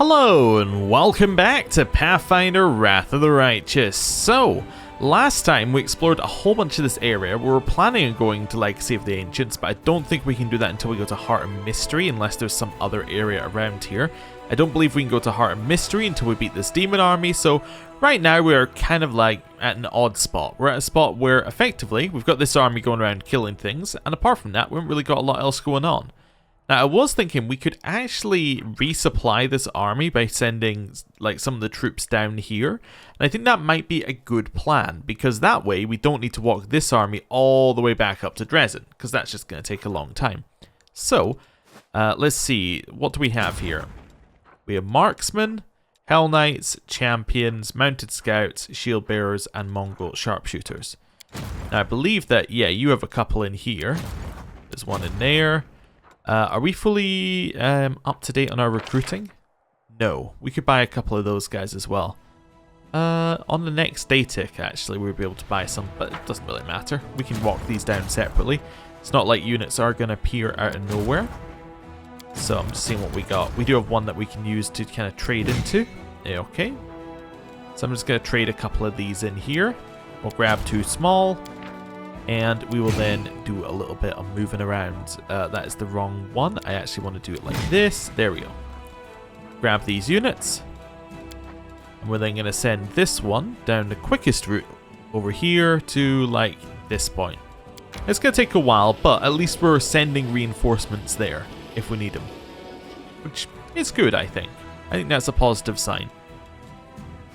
Hello and welcome back to Pathfinder Wrath of the Righteous. So, last time we explored a whole bunch of this area. We were planning on going to Legacy of the Ancients, but I don't think we can do that until we go to Heart of Mystery unless there's some other area around here. I don't believe we can go to Heart of Mystery until we beat this demon army, so right now we're kind of like at an odd spot. We're at a spot where effectively we've got this army going around killing things, and apart from that we haven't really got a lot else going on. Now, I was thinking we could actually resupply this army by sending like some of the troops down here. And I think that might be a good plan, because that way we don't need to walk this army all the way back up to Dresden, because that's just going to take a long time. So, let's see. What do we have here? We have Marksmen, Hell Knights, Champions, Mounted Scouts, Shield Bearers, and Mongol Sharpshooters. Now, I believe that, yeah, you have a couple in here. There's one in there. Are we fully up to date on our recruiting? No. We could buy a couple of those guys as well. On the next day tick, actually, we'll be able to buy some, but it doesn't really matter. We can walk these down separately. It's not like units are going to appear out of nowhere. So I'm just seeing what we got. We do have one that we can use to kind of trade into. Okay. So I'm just going to trade a couple of these in here. We'll grab two small. And we will then do a little bit of moving around. That is the wrong one. I actually want to do it like this. There we go. Grab these units. And we're then going to send this one down the quickest route over here to like this point. It's going to take a while, but at least we're sending reinforcements there if we need them. Which is good, I think. I think that's a positive sign.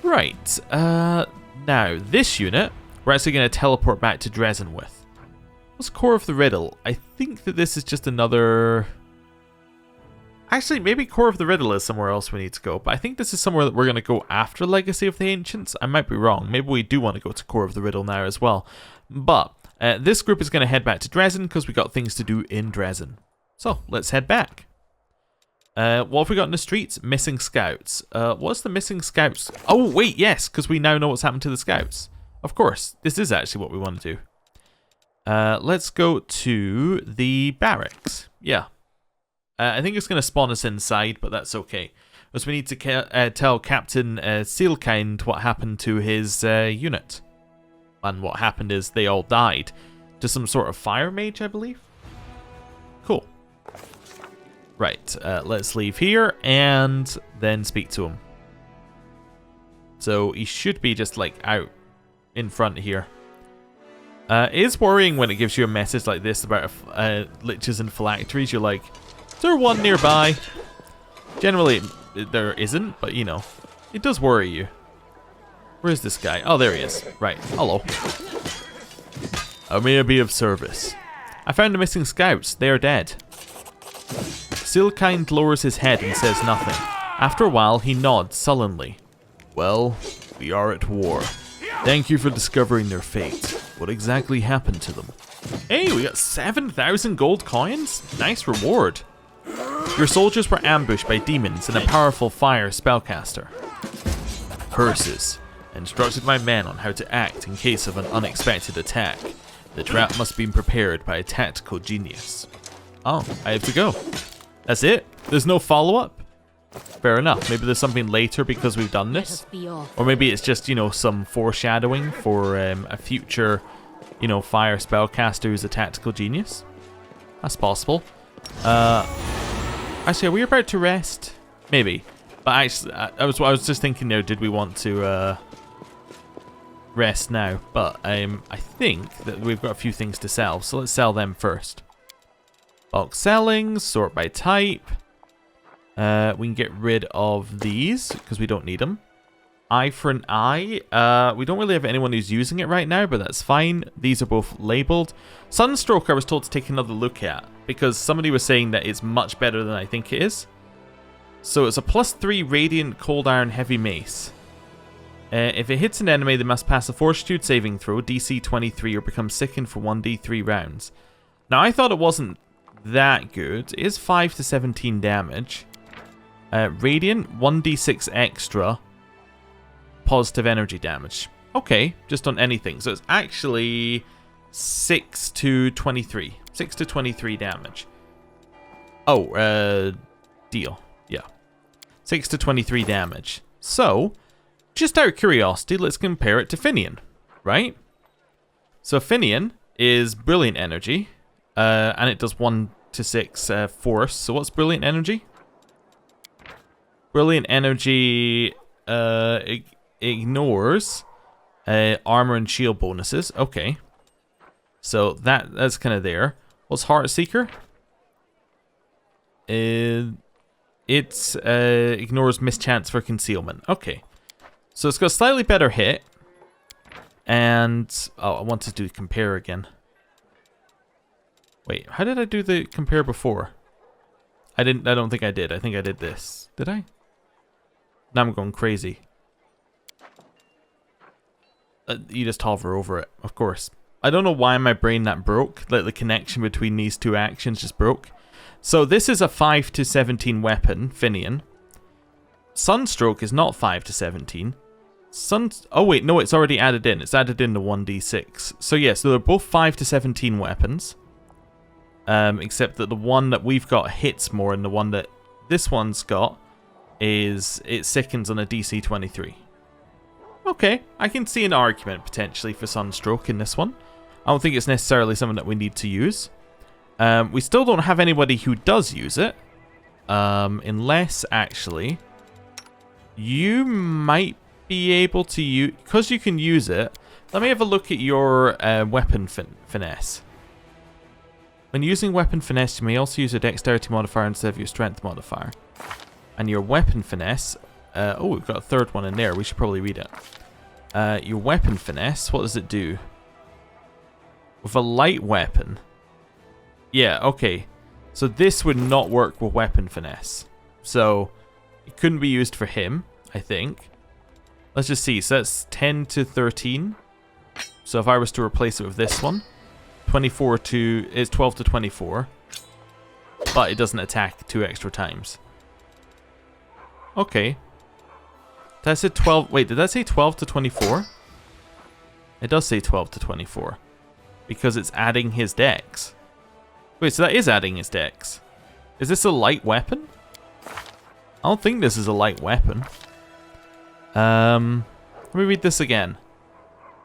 Right. Now, this unit we're actually going to teleport back to Dresden with. What's Core of the Riddle? I think that this is just another... Actually, maybe Core of the Riddle is somewhere else we need to go, but I think this is somewhere that we're going to go after Legacy of the Ancients. I might be wrong. Maybe we do want to go to Core of the Riddle now as well. But this group is going to head back to Dresden because we got things to do in Dresden. So, let's head back. What have we got in the streets? Missing scouts. What's the missing scouts? Oh, wait, yes, because we now know what's happened to the scouts. Of course, this is actually what we want to do. Let's go to the barracks. Yeah. I think it's going to spawn us inside, but that's okay. Because we need to tell Captain Sealkind what happened to his unit. And what happened is they all died to some sort of fire mage, I believe. Cool. Right, let's leave here and then speak to him. So he should be just like out in front here. It is worrying when it gives you a message like this about liches and phylacteries. You're like, is there one nearby? Generally, there isn't, but you know, it does worry you. Where is this guy? Oh, there he is. Right, hello. How may I be of service? I found the missing scouts. They are dead. Sealkind lowers his head and says nothing. After a while, he nods sullenly. Well, we are at war. Thank you for discovering their fate. What exactly happened to them? Hey, we got 7,000 gold coins? Nice reward. Your soldiers were ambushed by demons and a powerful fire spellcaster. Curses. Instructed my men on how to act in case of an unexpected attack. The trap must be prepared by a tactical genius. Oh, I have to go. That's it? There's no follow-up? Fair enough. Maybe there's something later because we've done this. Or maybe it's just, you know, some foreshadowing for a future, you know, fire spellcaster who's a tactical genius. That's possible. Actually, are we about to rest? Maybe. But actually, I was just thinking there, did we want to rest now? But I think that we've got a few things to sell, so let's sell them first. Bulk selling, sort by type. We can get rid of these because we don't need them. Eye for an eye. We don't really have anyone who's using it right now, but that's fine. These are both labeled. Sunstroke I was told to take another look at because somebody was saying that it's much better than I think it is. So it's a +3 radiant cold iron heavy mace. If it hits an enemy, they must pass a fortitude saving throw, DC 23, or become sickened for 1d3 rounds. Now I thought it wasn't that good. It is 5 to 17 damage. Radiant, 1d6 extra. Positive energy damage. Okay, just on anything. So it's actually 6 to 23. 6 to 23 damage. Oh, deal. Yeah. 6 to 23 damage. So, just out of curiosity, let's compare it to Finian, right? So Finian is Brilliant Energy, and it does 1 to 6 force. So what's Brilliant Energy? Brilliant Energy ignores armor and shield bonuses. Okay. So that's kind of there. What's Heart Seeker? It ignores mischance for concealment. Okay. So it's got a slightly better hit. And oh, I want to do compare again. Wait, how did I do the compare before? I don't think I did. I think I did this. Did I? Now I'm going crazy. You just hover over it, of course. I don't know why my brain that broke. Like the connection between these two actions just broke. So this is a 5 to 17 weapon, Finian. Sunstroke is not 5 to 17. Oh wait, no, it's already added in. It's added in the 1d6. So yeah, so they're both 5 to 17 weapons. Except that the one that we've got hits more, and the one that this one's got is it sickens on a DC 23. Okay, I can see an argument potentially for Sunstroke in this one. I don't think it's necessarily something that we need to use. We still don't have anybody who does use it. Unless, actually, you might be able to use... Because you can use it, let me have a look at your weapon finesse. When using weapon finesse, you may also use a dexterity modifier instead of your strength modifier. And your weapon finesse... oh, we've got a third one in there. We should probably read it. Your weapon finesse, what does it do? With a light weapon... Yeah, okay. So this would not work with weapon finesse. So it couldn't be used for him, I think. Let's just see. So that's 10 to 13. So if I was to replace it with this one, 24 to... It's 12 to 24. But it doesn't attack 2 extra times. Okay. Did I say 12? Wait, did that say 12 to 24? It does say 12 to 24. Because it's adding his dex. Wait, so that is adding his dex. Is this a light weapon? I don't think this is a light weapon. Let me read this again.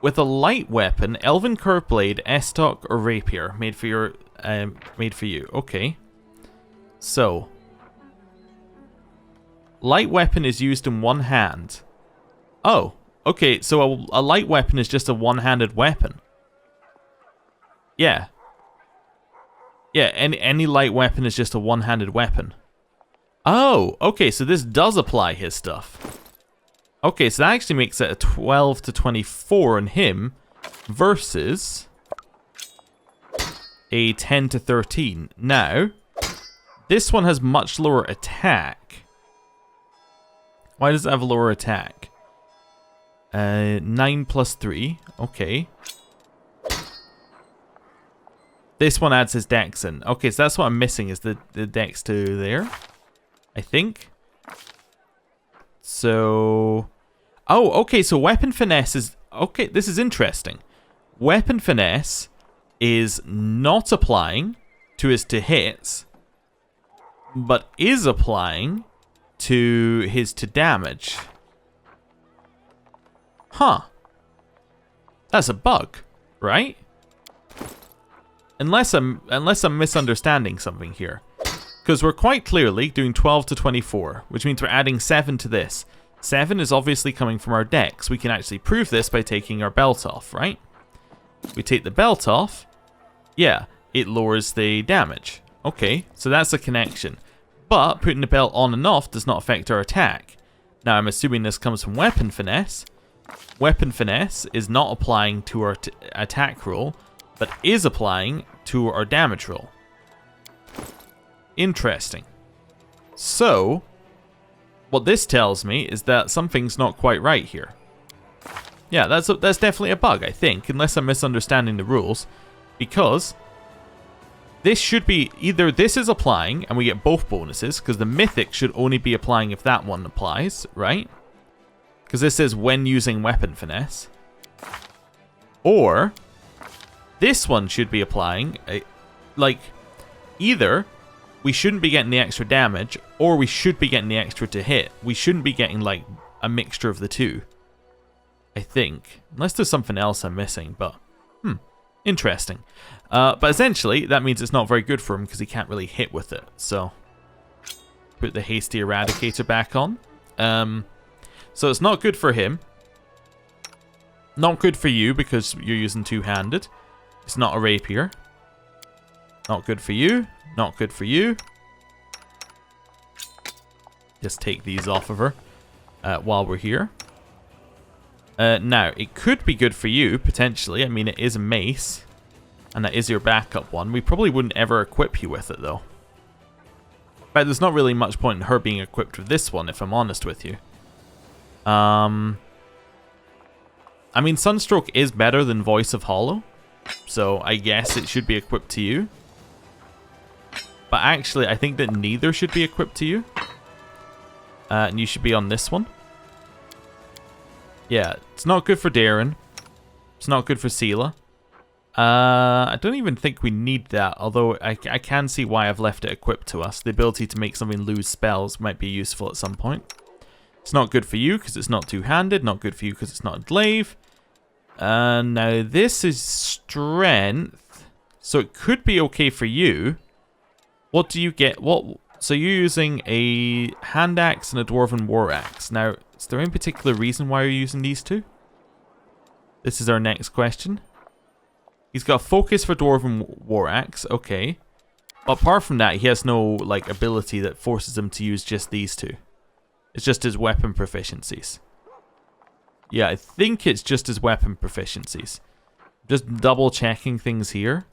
With a light weapon, Elven Curved Blade, Estoc, or Rapier, made for you. Okay. So, light weapon is used in one hand. Oh, okay. So a light weapon is just a one-handed weapon. Yeah. Yeah, any light weapon is just a one-handed weapon. Oh, okay, so this does apply his stuff. Okay, so that actually makes it a 12 to 24 on him versus a 10 to 13. Now, this one has much lower attack. Why does it have a lower attack? 9 plus 3, okay. This one adds his dex in. Okay, so that's what I'm missing, is the dex to there, I think. So... Oh, okay, so weapon finesse is... Okay, this is interesting. Weapon finesse is not applying to his to hits, but is applying to his to damage. Huh. That's a bug, right? Unless I'm misunderstanding something here. Because we're quite clearly doing 12 to 24, which means we're adding 7 to this. 7 is obviously coming from our dex. We can actually prove this by taking our belt off, right? We take the belt off. Yeah, it lowers the damage. Okay, so that's a connection. But putting the belt on and off does not affect our attack. Now, I'm assuming this comes from weapon finesse. Weapon finesse is not applying to our attack roll, but is applying to our damage roll. Interesting. So, what this tells me is that something's not quite right here. Yeah, that's definitely a bug, I think, unless I'm misunderstanding the rules. Because this should be either this is applying and we get both bonuses, because the mythic should only be applying if that one applies, right? Because this says when using weapon finesse. Or this one should be applying, like, either we shouldn't be getting the extra damage, or we should be getting the extra to hit. We shouldn't be getting, like, a mixture of the two. I think. Unless there's something else I'm missing, but... interesting. But essentially, that means it's not very good for him, because he can't really hit with it, so... Put the Hasty Eradicator back on. So it's not good for him. Not good for you, because you're using two-handed. It's not a rapier. Not good for you. Not good for you. Just take these off of her while we're here. Now, it could be good for you, potentially. I mean, it is a mace. And that is your backup one. We probably wouldn't ever equip you with it, though. But there's not really much point in her being equipped with this one, if I'm honest with you. I mean, Sunstroke is better than Voice of Hollow. So, I guess it should be equipped to you. But actually, I think that neither should be equipped to you. And you should be on this one. Yeah, it's not good for Darren. It's not good for Seela. I don't even think we need that, although I can see why I've left it equipped to us. The ability to make something lose spells might be useful at some point. It's not good for you because it's not two-handed. Not good for you because it's not a glaive. Now this is strength, so it could be okay for you. What do you get? So you're using a hand axe and a dwarven war axe. Now, is there any particular reason why you're using these two? This is our next question. He's got focus for dwarven war axe, okay. But apart from that, he has no like ability that forces him to use just these two. It's just his weapon proficiencies. Yeah, I think it's just his weapon proficiencies. Just double checking things here.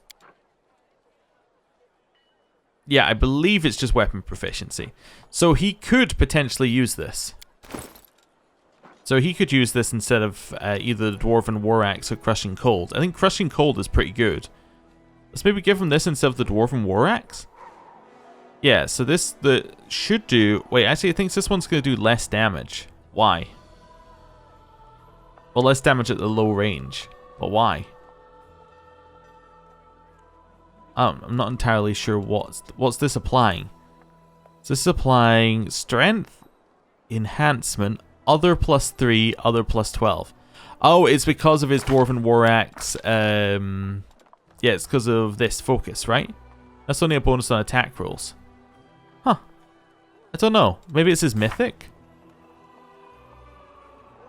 Yeah, I believe it's just weapon proficiency. So he could potentially use this. So he could use this instead of either the Dwarven War Axe or Crushing Cold. I think Crushing Cold is pretty good. Let's maybe give him this instead of the Dwarven War Axe. Yeah, so this should do... Wait, actually I think this one's going to do less damage. Why? Well, less damage at the low range. But why? I'm not entirely sure what's this applying. Is this applying strength, enhancement, other +3, other +12? Oh, it's because of his Dwarven War Axe. Yeah, it's because of this focus, right? That's only a bonus on attack rolls. Huh. I don't know. Maybe it's his mythic?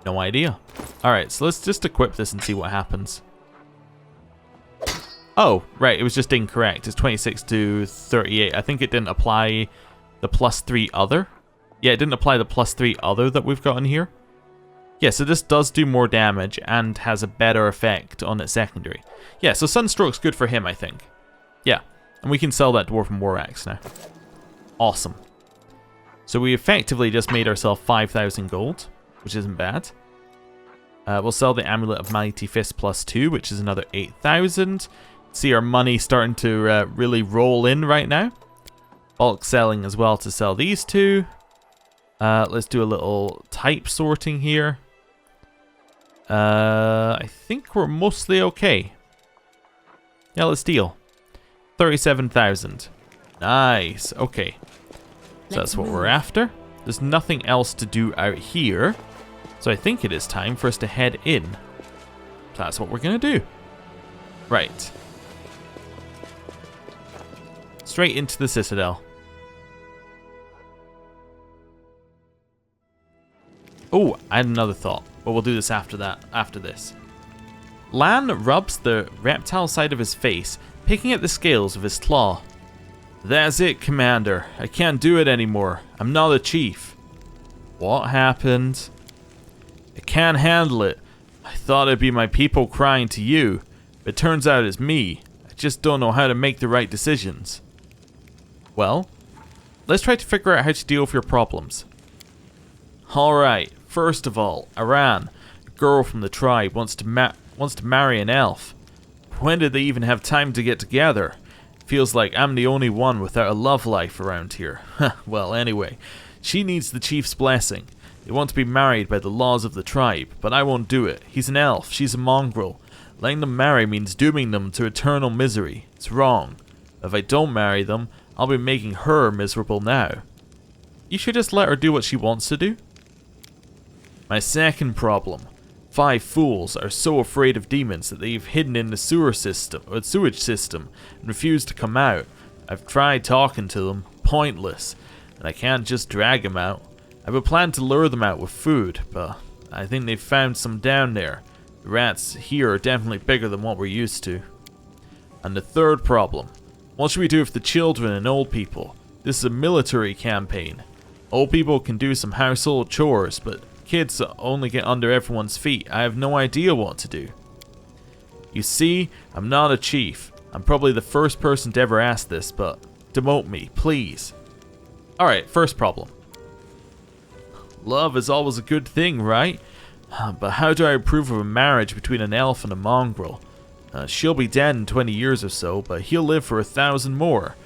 No idea. Alright, so let's just equip this and see what happens. Oh, right, it was just incorrect. It's 26 to 38. I think it didn't apply the +3 other. Yeah, it didn't apply the +3 other that we've got in here. Yeah, so this does do more damage and has a better effect on its secondary. Yeah, so Sunstroke's good for him, I think. Yeah, and we can sell that Dwarven War Axe now. Awesome. So we effectively just made ourselves 5,000 gold, which isn't bad. We'll sell the Amulet of Mighty Fist +2, which is another 8,000. See our money starting to really roll in right now. Bulk selling as well to sell these two. Let's do a little type sorting here. I think we're mostly okay. Yeah, let's deal. 37,000. Nice. Okay. So that's what we're after. There's nothing else to do out here. So I think it is time for us to head in. So that's what we're going to do. Right. Straight into the Citadel. Oh, I had another thought, but we'll do this after this. Lan rubs the reptile side of his face, picking at the scales of his claw. That's it, Commander. I can't do it anymore. I'm not a chief. What happened? I can't handle it. I thought it'd be my people crying to you, but it turns out it's me. I just don't know how to make the right decisions. Well, let's try to figure out how to deal with your problems. Alright, first of all, Aran, a girl from the tribe, wants to marry an elf. When did they even have time to get together? Feels like I'm the only one without a love life around here. Well, anyway, she needs the chief's blessing. They want to be married by the laws of the tribe, but I won't do it. He's an elf, she's a mongrel. Letting them marry means dooming them to eternal misery. It's wrong. If I don't marry them, I'll be making her miserable now. You should just let her do what she wants to do. My second problem. 5 fools are so afraid of demons that they've hidden in the sewage system and refuse to come out. I've tried talking to them, pointless, and I can't just drag them out. I have a plan to lure them out with food, but I think they've found some down there. The rats here are definitely bigger than what we're used to. And the third problem. What should we do with the children and old people? This is a military campaign. Old people can do some household chores, but kids only get under everyone's feet. I have no idea what to do. You see, I'm not a chief. I'm probably the first person to ever ask this, but demote me, please. Alright, first problem. Love is always a good thing, right? But how do I approve of a marriage between an elf and a mongrel? She'll be dead in 20 years or so, but he'll live for 1,000 more.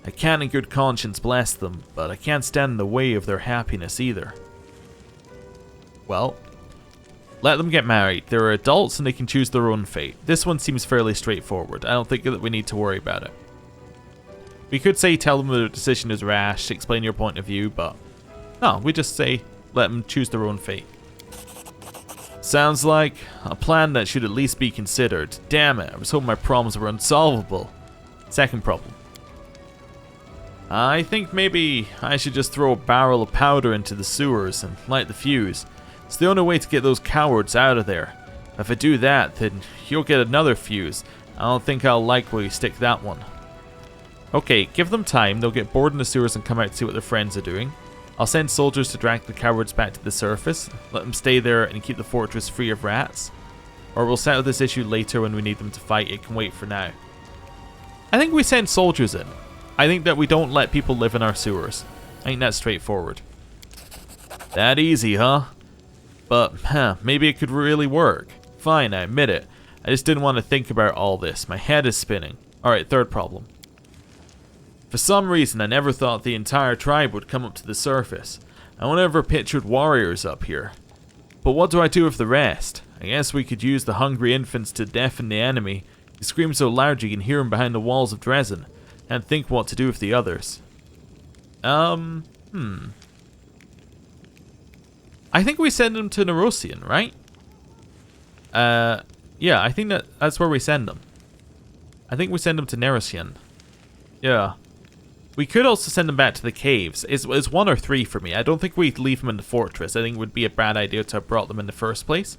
I can't in good conscience bless them, but I can't stand in the way of their happiness either. Well, let them get married. They're adults and they can choose their own fate. This one seems fairly straightforward. I don't think that we need to worry about it. We could say tell them their decision is rash, explain your point of view, but no, we just say let them choose their own fate. Sounds like a plan that should at least be considered. Damn it, I was hoping my problems were unsolvable. Second problem. I think maybe I should just throw a barrel of powder into the sewers and light the fuse. It's the only way to get those cowards out of there. If I do that, then you'll get another fuse. I don't think I'll like where you stick that one. Okay, give them time. They'll get bored in the sewers and come out to see what their friends are doing. I'll send soldiers to drag the cowards back to the surface. Let them stay there and keep the fortress free of rats. Or we'll settle this issue later when we need them to fight. It can wait for now. I think we send soldiers in. I think that we don't let people live in our sewers. I think that's straightforward. That easy, huh? But, maybe it could really work. Fine, I admit it. I just didn't want to think about all this. My head is spinning. Alright, third problem. For some reason, I never thought the entire tribe would come up to the surface. I only ever pictured warriors up here. But what do I do with the rest? I guess we could use the hungry infants to deafen the enemy. He screams so loud you can hear him behind the walls of Dresden. And think what to do with the others. I think we send them to Nerosian, right? Yeah, I think that's where we send them. I think we send them to Nerosian. Yeah. We could also send them back to the caves. It's 1 or 3 for me. I don't think we'd leave them in the fortress. I think it would be a bad idea to have brought them in the first place.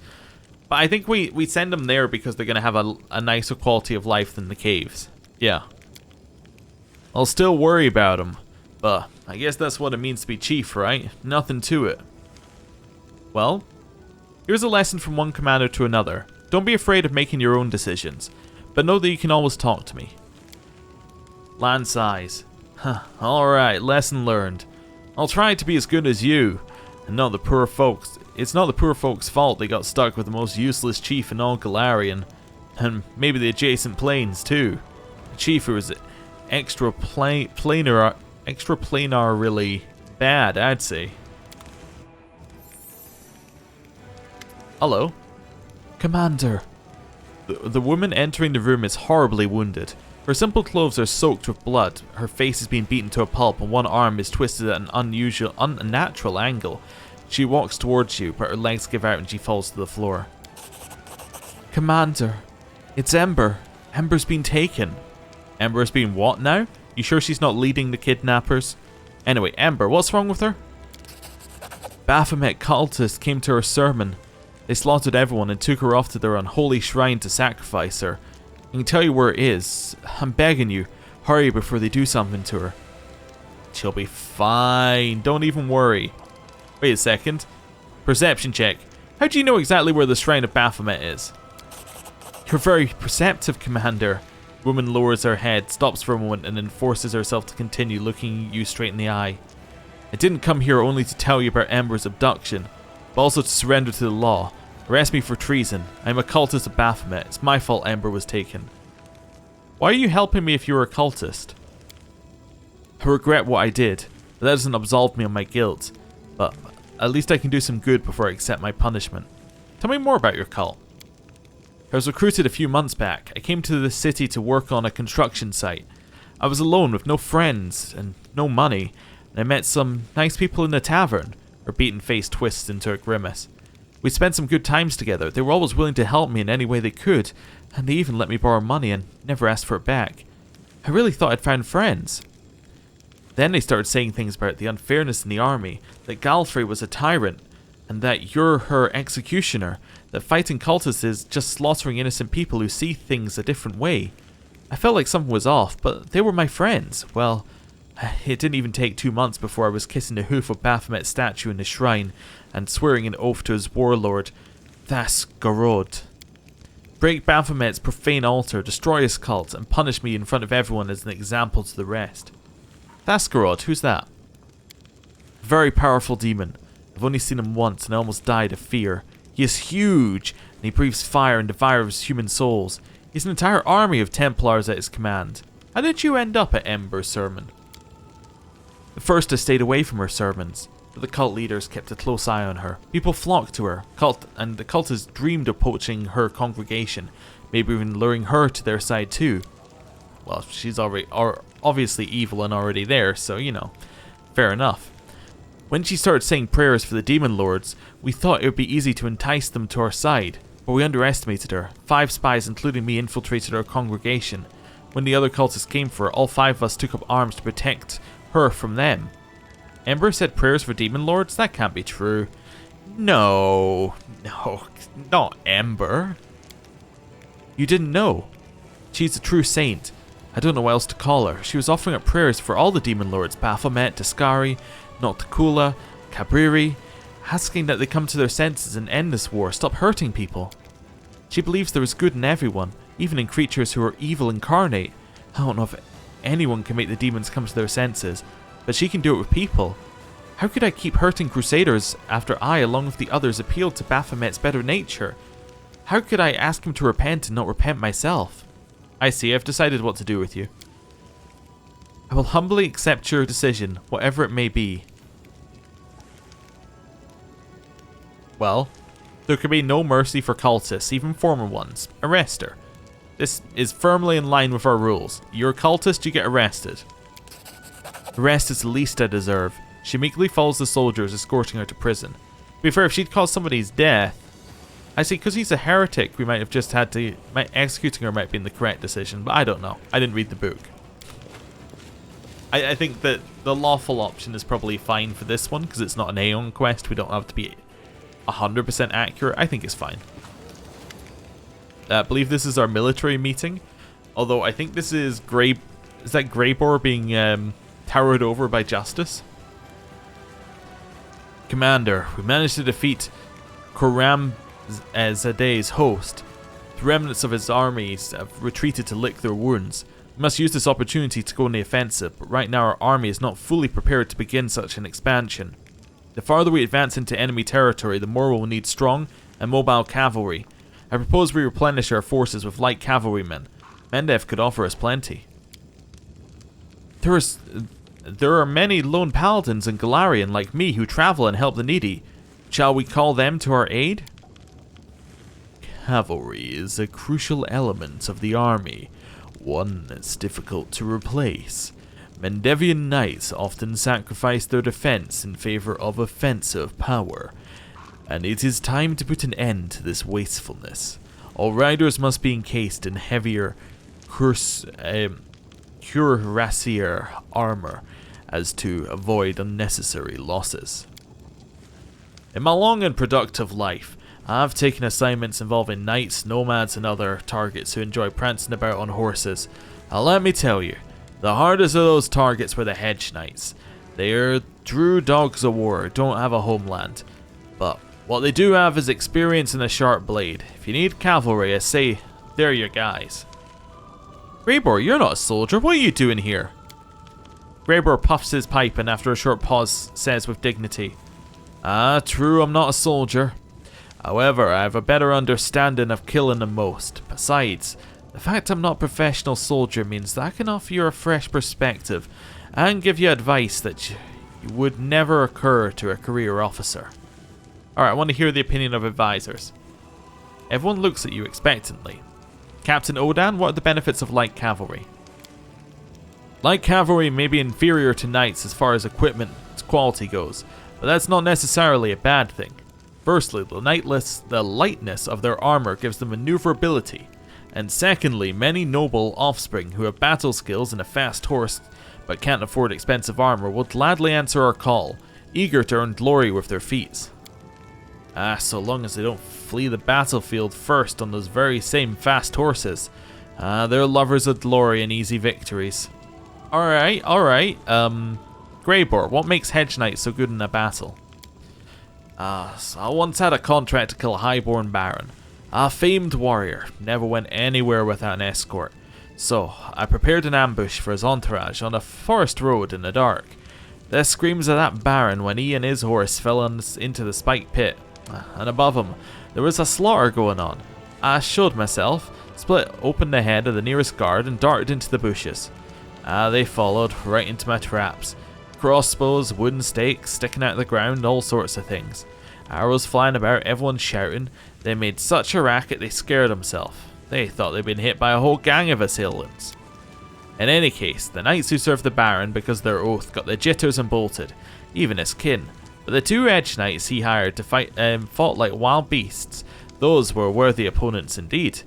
But I think we send them there because they're going to have a nicer quality of life than the caves. Yeah. I'll still worry about them. But I guess that's what it means to be chief, right? Nothing to it. Well, here's a lesson from one commander to another. Don't be afraid of making your own decisions, but know that you can always talk to me. Land size. Alright, lesson learned. I'll try to be as good as you, and not the poor folks. It's not the poor folks' fault they got stuck with the most useless chief in all Golarion, and maybe the adjacent plains too. A chief who was extra planar really bad, I'd say. Hello? Commander. The woman entering the room is horribly wounded. Her simple clothes are soaked with blood, her face has been beaten to a pulp, and one arm is twisted at an unnatural angle. She walks towards you, but her legs give out and she falls to the floor. Commander, it's Ember. Ember's been taken. Ember's been what now? You sure she's not leading the kidnappers? Anyway, Ember, what's wrong with her? Baphomet cultists came to her sermon. They slaughtered everyone and took her off to their unholy shrine to sacrifice her. I can tell you where it is. I'm begging you, hurry before they do something to her. She'll be fine, don't even worry. Wait a second. Perception check. How do you know exactly where the shrine of Baphomet is? You're very perceptive, Commander. The woman lowers her head, stops for a moment, and then forces herself to continue, looking you straight in the eye. I didn't come here only to tell you about Ember's abduction, but also to surrender to the law. Arrest me for treason. I'm a cultist of Baphomet. It's my fault Ember was taken. Why are you helping me if you're a cultist? I regret what I did, but that doesn't absolve me of my guilt. But at least I can do some good before I accept my punishment. Tell me more about your cult. I was recruited a few months back. I came to the city to work on a construction site. I was alone with no friends and no money, and I met some nice people in the tavern. Her beaten face twists into a grimace. We spent some good times together. They were always willing to help me in any way they could, and they even let me borrow money and never asked for it back. I really thought I'd found friends. Then they started saying things about the unfairness in the army, that Galfrey was a tyrant, and that you're her executioner, that fighting cultists is just slaughtering innocent people who see things a different way. I felt like something was off, but they were my friends. Well, it didn't even take 2 months before I was kissing the hoof of Baphomet's statue in the shrine and swearing an oath to his warlord, Deskari. Break Baphomet's profane altar, destroy his cult, and punish me in front of everyone as an example to the rest. Deskari, who's that? Very powerful demon. I've only seen him once and I almost died of fear. He is huge, and he breathes fire and devours human souls. He has an entire army of Templars at his command. How did you end up at Ember's sermon? At first I stayed away from her sermons, but the cult leaders kept a close eye on her. People flocked to her, and the cultists dreamed of poaching her congregation, maybe even luring her to their side too. Well, she's already obviously evil and already there, so you know, fair enough. When she started saying prayers for the demon lords, we thought it would be easy to entice them to our side, but we underestimated her. 5 spies, including me, infiltrated our congregation. When the other cultists came for her, all 5 of us took up arms to protect her from them. Ember said prayers for demon lords? That can't be true. No, not Ember. You didn't know. She's a true saint. I don't know what else to call her. She was offering up prayers for all the demon lords, Baphomet, Deskari, Nocticula, Cabriri, asking that they come to their senses and end this war, stop hurting people. She believes there is good in everyone, even in creatures who are evil incarnate. I don't know if anyone can make the demons come to their senses, but she can do it with people. How could I keep hurting Crusaders after I, along with the others, appealed to Baphomet's better nature? How could I ask him to repent and not repent myself? I see, I've decided what to do with you. I will humbly accept your decision, whatever it may be. Well, there can be no mercy for cultists, even former ones. Arrest her. This is firmly in line with our rules. You're a cultist, you get arrested. Arrest is the least I deserve. She meekly follows the soldiers, escorting her to prison. To be fair, if she'd caused somebody's death... I see, because he's a heretic, we might have just had to... executing her might have been the correct decision, but I don't know. I didn't read the book. I think that the lawful option is probably fine for this one, because it's not an Aeon quest. We don't have to be 100% accurate. I think it's fine. I believe this is our military meeting. Although I think this is Grey... Is that Greybor being towered over by Justice? Commander, we managed to defeat Khurramzadeh's host. The remnants of his armies have retreated to lick their wounds. We must use this opportunity to go on the offensive, but right now our army is not fully prepared to begin such an expansion. The farther we advance into enemy territory, the more we'll need strong and mobile cavalry. I propose we replenish our forces with light cavalrymen. Mendev could offer us plenty. There are many lone paladins in Golarion like me who travel and help the needy. Shall we call them to our aid? Cavalry is a crucial element of the army, one that's difficult to replace. Mendevian knights often sacrifice their defense in favor of offensive power, and it is time to put an end to this wastefulness. All riders must be encased in heavier cuirassier armor as to avoid unnecessary losses. In my long and productive life, I've taken assignments involving knights, nomads, and other targets who enjoy prancing about on horses. Now let me tell you, the hardest of those targets were the hedge knights. They are true dogs of war, don't have a homeland. But what they do have is experience and a sharp blade. If you need cavalry, I say, they're your guys. Greybor, you're not a soldier, what are you doing here? Greybor puffs his pipe and after a short pause says with dignity, true, I'm not a soldier. However, I have a better understanding of killing than most. Besides, the fact I'm not a professional soldier means that I can offer you a fresh perspective and give you advice that would never occur to a career officer. Alright, I want to hear the opinion of advisors. Everyone looks at you expectantly. Captain Odan, what are the benefits of light cavalry? Light cavalry may be inferior to knights as far as equipment quality goes, but that's not necessarily a bad thing. Firstly, the lightness of their armor gives them maneuverability, and secondly, many noble offspring who have battle skills and a fast horse but can't afford expensive armor will gladly answer our call, eager to earn glory with their feats. So long as they don't flee the battlefield first on those very same fast horses. They're lovers of glory and easy victories. Alright. Greybor, what makes hedge knights so good in a battle? So I once had a contract to kill a highborn baron. A famed warrior, never went anywhere without an escort. So I prepared an ambush for his entourage on a forest road in the dark. The screams of that baron when he and his horse fell into the spiked pit. And above him, there was a slaughter going on. I showed myself, split open the head of the nearest guard and darted into the bushes. They followed right into my traps. Crossbows, wooden stakes sticking out of the ground, all sorts of things. Arrows flying about, everyone shouting. They made such a racket they scared themselves. They thought they'd been hit by a whole gang of assailants. In any case, the knights who served the Baron because of their oath got the jitters and bolted, even his kin. But the two edge knights he hired to fight fought like wild beasts. Those were worthy opponents indeed.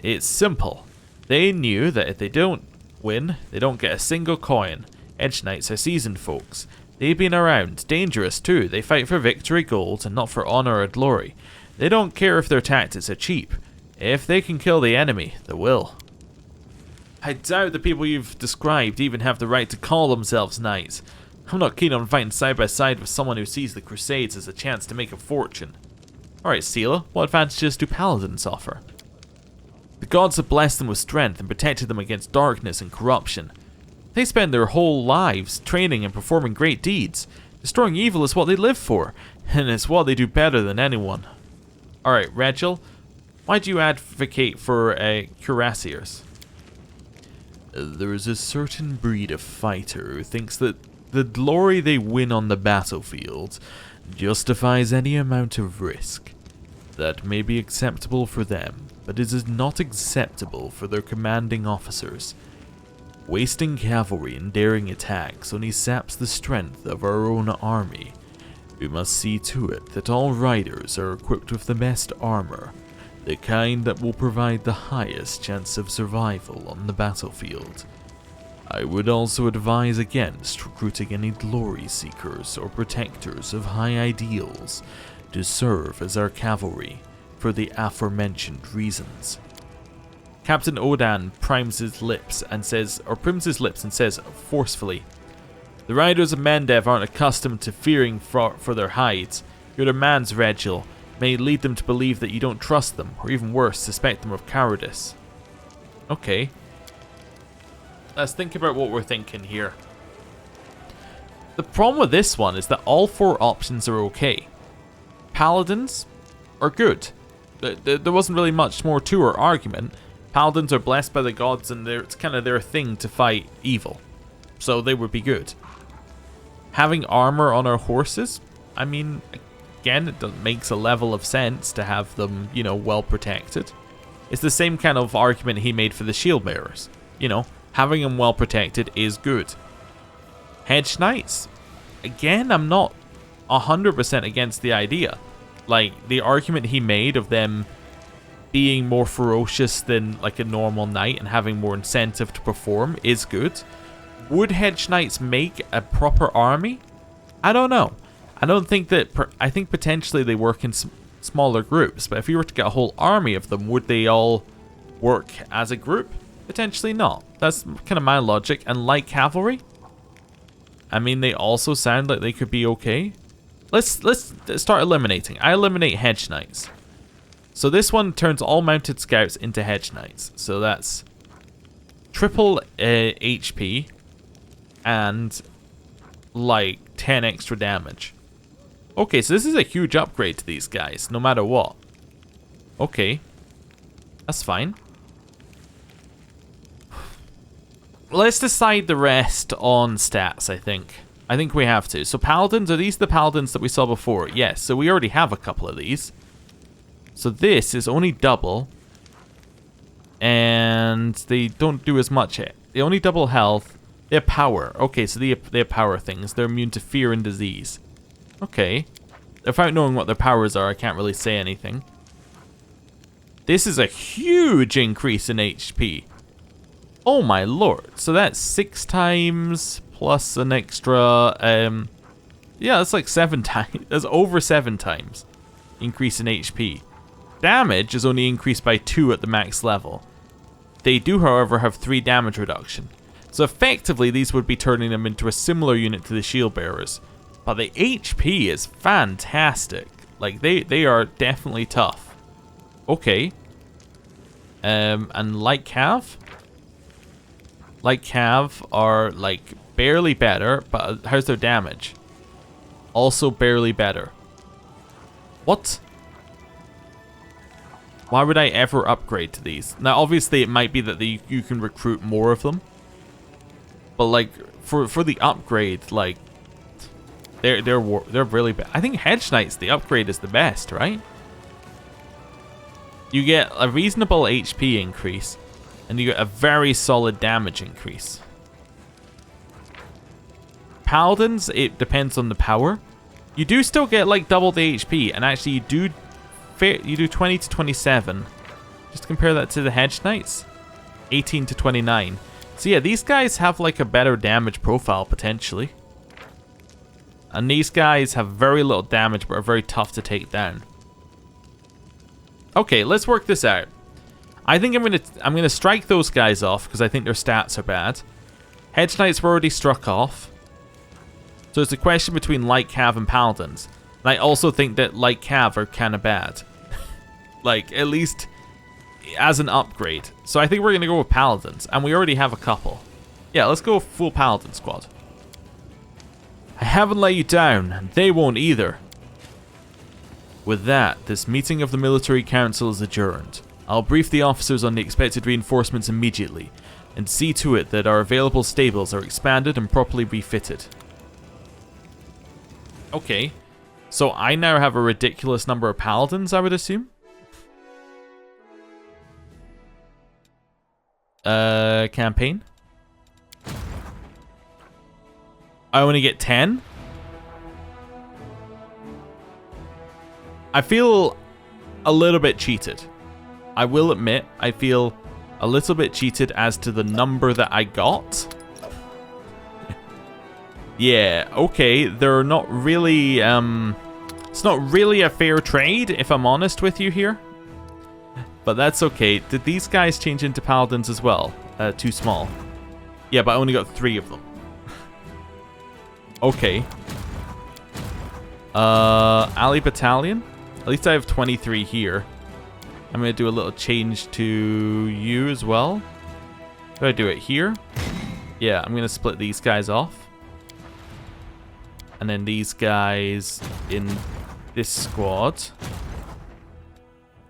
It's simple. They knew that if they don't win, they don't get a single coin. Edge knights are seasoned folks. They've been around, dangerous too. They fight for victory gold and not for honor or glory. They don't care if their tactics are cheap. If they can kill the enemy, they will. I doubt the people you've described even have the right to call themselves knights. I'm not keen on fighting side by side with someone who sees the Crusades as a chance to make a fortune. Alright, Seela, what advantages do paladins offer? The gods have blessed them with strength and protected them against darkness and corruption. They spend their whole lives training and performing great deeds. Destroying evil is what they live for, and it's what they do better than anyone. Alright, Rachel, why do you advocate for cuirassiers? There is a certain breed of fighter who thinks that the glory they win on the battlefield justifies any amount of risk. That may be acceptable for them, but it is not acceptable for their commanding officers. Wasting cavalry in daring attacks only saps the strength of our own army. We must see to it that all riders are equipped with the best armor, the kind that will provide the highest chance of survival on the battlefield. I would also advise against recruiting any glory seekers or protectors of high ideals to serve as our cavalry for the aforementioned reasons. Captain Odan prims his lips and says forcefully, "The riders of Mendev aren't accustomed to fearing for their hides. Your demands, Regil, may lead them to believe that you don't trust them, or even worse, suspect them of cowardice." Okay. Let's think about what we're thinking here. The problem with this one is that all four options are okay. Paladins are good. There wasn't really much more to our argument. Paladins are blessed by the gods and it's kind of their thing to fight evil. So they would be good. Having armor on our horses, I mean, again, it makes a level of sense to have them, you know, well protected. It's the same kind of argument he made for the shield bearers. You know, having them well protected is good. Hedge knights, again, I'm not 100% against the idea. Like, the argument he made of them being more ferocious than like a normal knight and having more incentive to perform is good. Would hedge knights make a proper army? I don't know. I don't think that. I think potentially they work in smaller groups, but if you were to get a whole army of them, would they all work as a group? Potentially not. That's kind of my logic. And light cavalry, I mean, they also sound like they could be okay. Let's start eliminating. I eliminate hedge knights. So this one turns all mounted scouts into hedge knights. So that's triple HP and like 10 extra damage. Okay, so this is a huge upgrade to these guys, no matter what. Okay, that's fine. Let's decide the rest on stats, I think. I think we have to. So paladins, are these the paladins that we saw before? Yes, so we already have a couple of these. So this is only double. And they don't do as much. They only double health. They have power. Okay, so they have power things. They're immune to fear and disease. Okay. Without knowing what their powers are, I can't really say anything. This is a huge increase in HP. Oh my lord. So that's 6 times plus an extra... yeah, that's like 7 times. That's over 7 times increase in HP. Damage is only increased by 2 at the max level. They do, however, have 3 damage reduction. So effectively, these would be turning them into a similar unit to the shield bearers. But the HP is fantastic. Like, they are definitely tough. Okay. And Light Cav? Light Cav are, like, barely better, but how's their damage? Also barely better. What? Why would I ever upgrade to these? Now, obviously, it might be that you can recruit more of them. But, like, for the upgrade, like, they're really bad. I think Hedge Knights, the upgrade is the best, right? You get a reasonable HP increase, and you get a very solid damage increase. Paladins, it depends on the power. You do still get like double the HP, and actually you do 20 to 27. Just compare that to the Hedge Knights, 18 to 29. So yeah, these guys have like a better damage profile potentially. And these guys have very little damage but are very tough to take down. Okay, let's work this out. I think I'm gonna strike those guys off because I think their stats are bad. Hedge Knights were already struck off. So it's a question between Light Cav and Paladins. And I also think that Light Cav are kind of bad. Like, at least as an upgrade. So I think we're gonna go with Paladins, and we already have a couple. Yeah, let's go full Paladin squad. I haven't let you down, and they won't either. With that, this meeting of the military council is adjourned. I'll brief the officers on the expected reinforcements immediately, and see to it that our available stables are expanded and properly refitted. Okay, so I now have a ridiculous number of paladins, I would assume? Campaign? I only get 10? I feel a little bit cheated. I will admit, I feel a little bit cheated as to the number that I got. Yeah, okay, they're not really, it's not really a fair trade, if I'm honest with you here. But that's okay. Did these guys change into paladins as well? Too small. Yeah, but I only got 3 of them. Okay. Ally Battalion? At least I have 23 here. I'm going to do a little change to you as well. Do I do it here? Yeah, I'm going to split these guys off. And then these guys in this squad.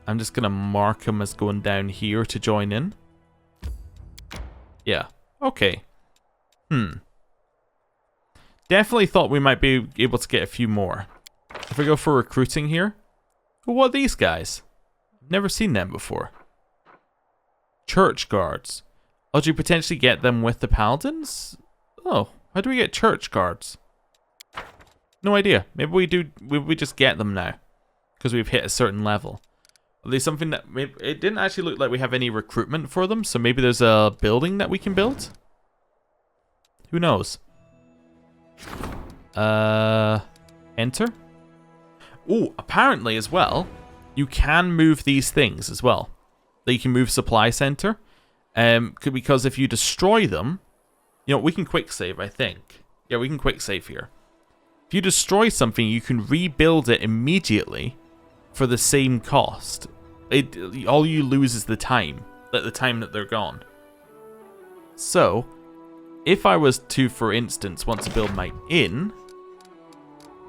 I'm just going to mark them as going down here to join in. Yeah, okay. Definitely thought we might be able to get a few more. If we go for recruiting here. Well, what are these guys? Never seen them before. Church guards. Oh, do you potentially get them with the paladins? Oh, how do we get church guards? No idea. Maybe we do. We just get them now because we've hit a certain level. Are they something that it didn't actually look like we have any recruitment for them? So maybe there's a building that we can build. Who knows? Enter. Oh, apparently as well, you can move these things as well. That you can move supply center. Because if you destroy them, you know, we can quick save, I think. Yeah, we can quick save here. If you destroy something, you can rebuild it immediately for the same cost. All you lose is the time. At the time that they're gone. So, if I was to, for instance, want to build my inn,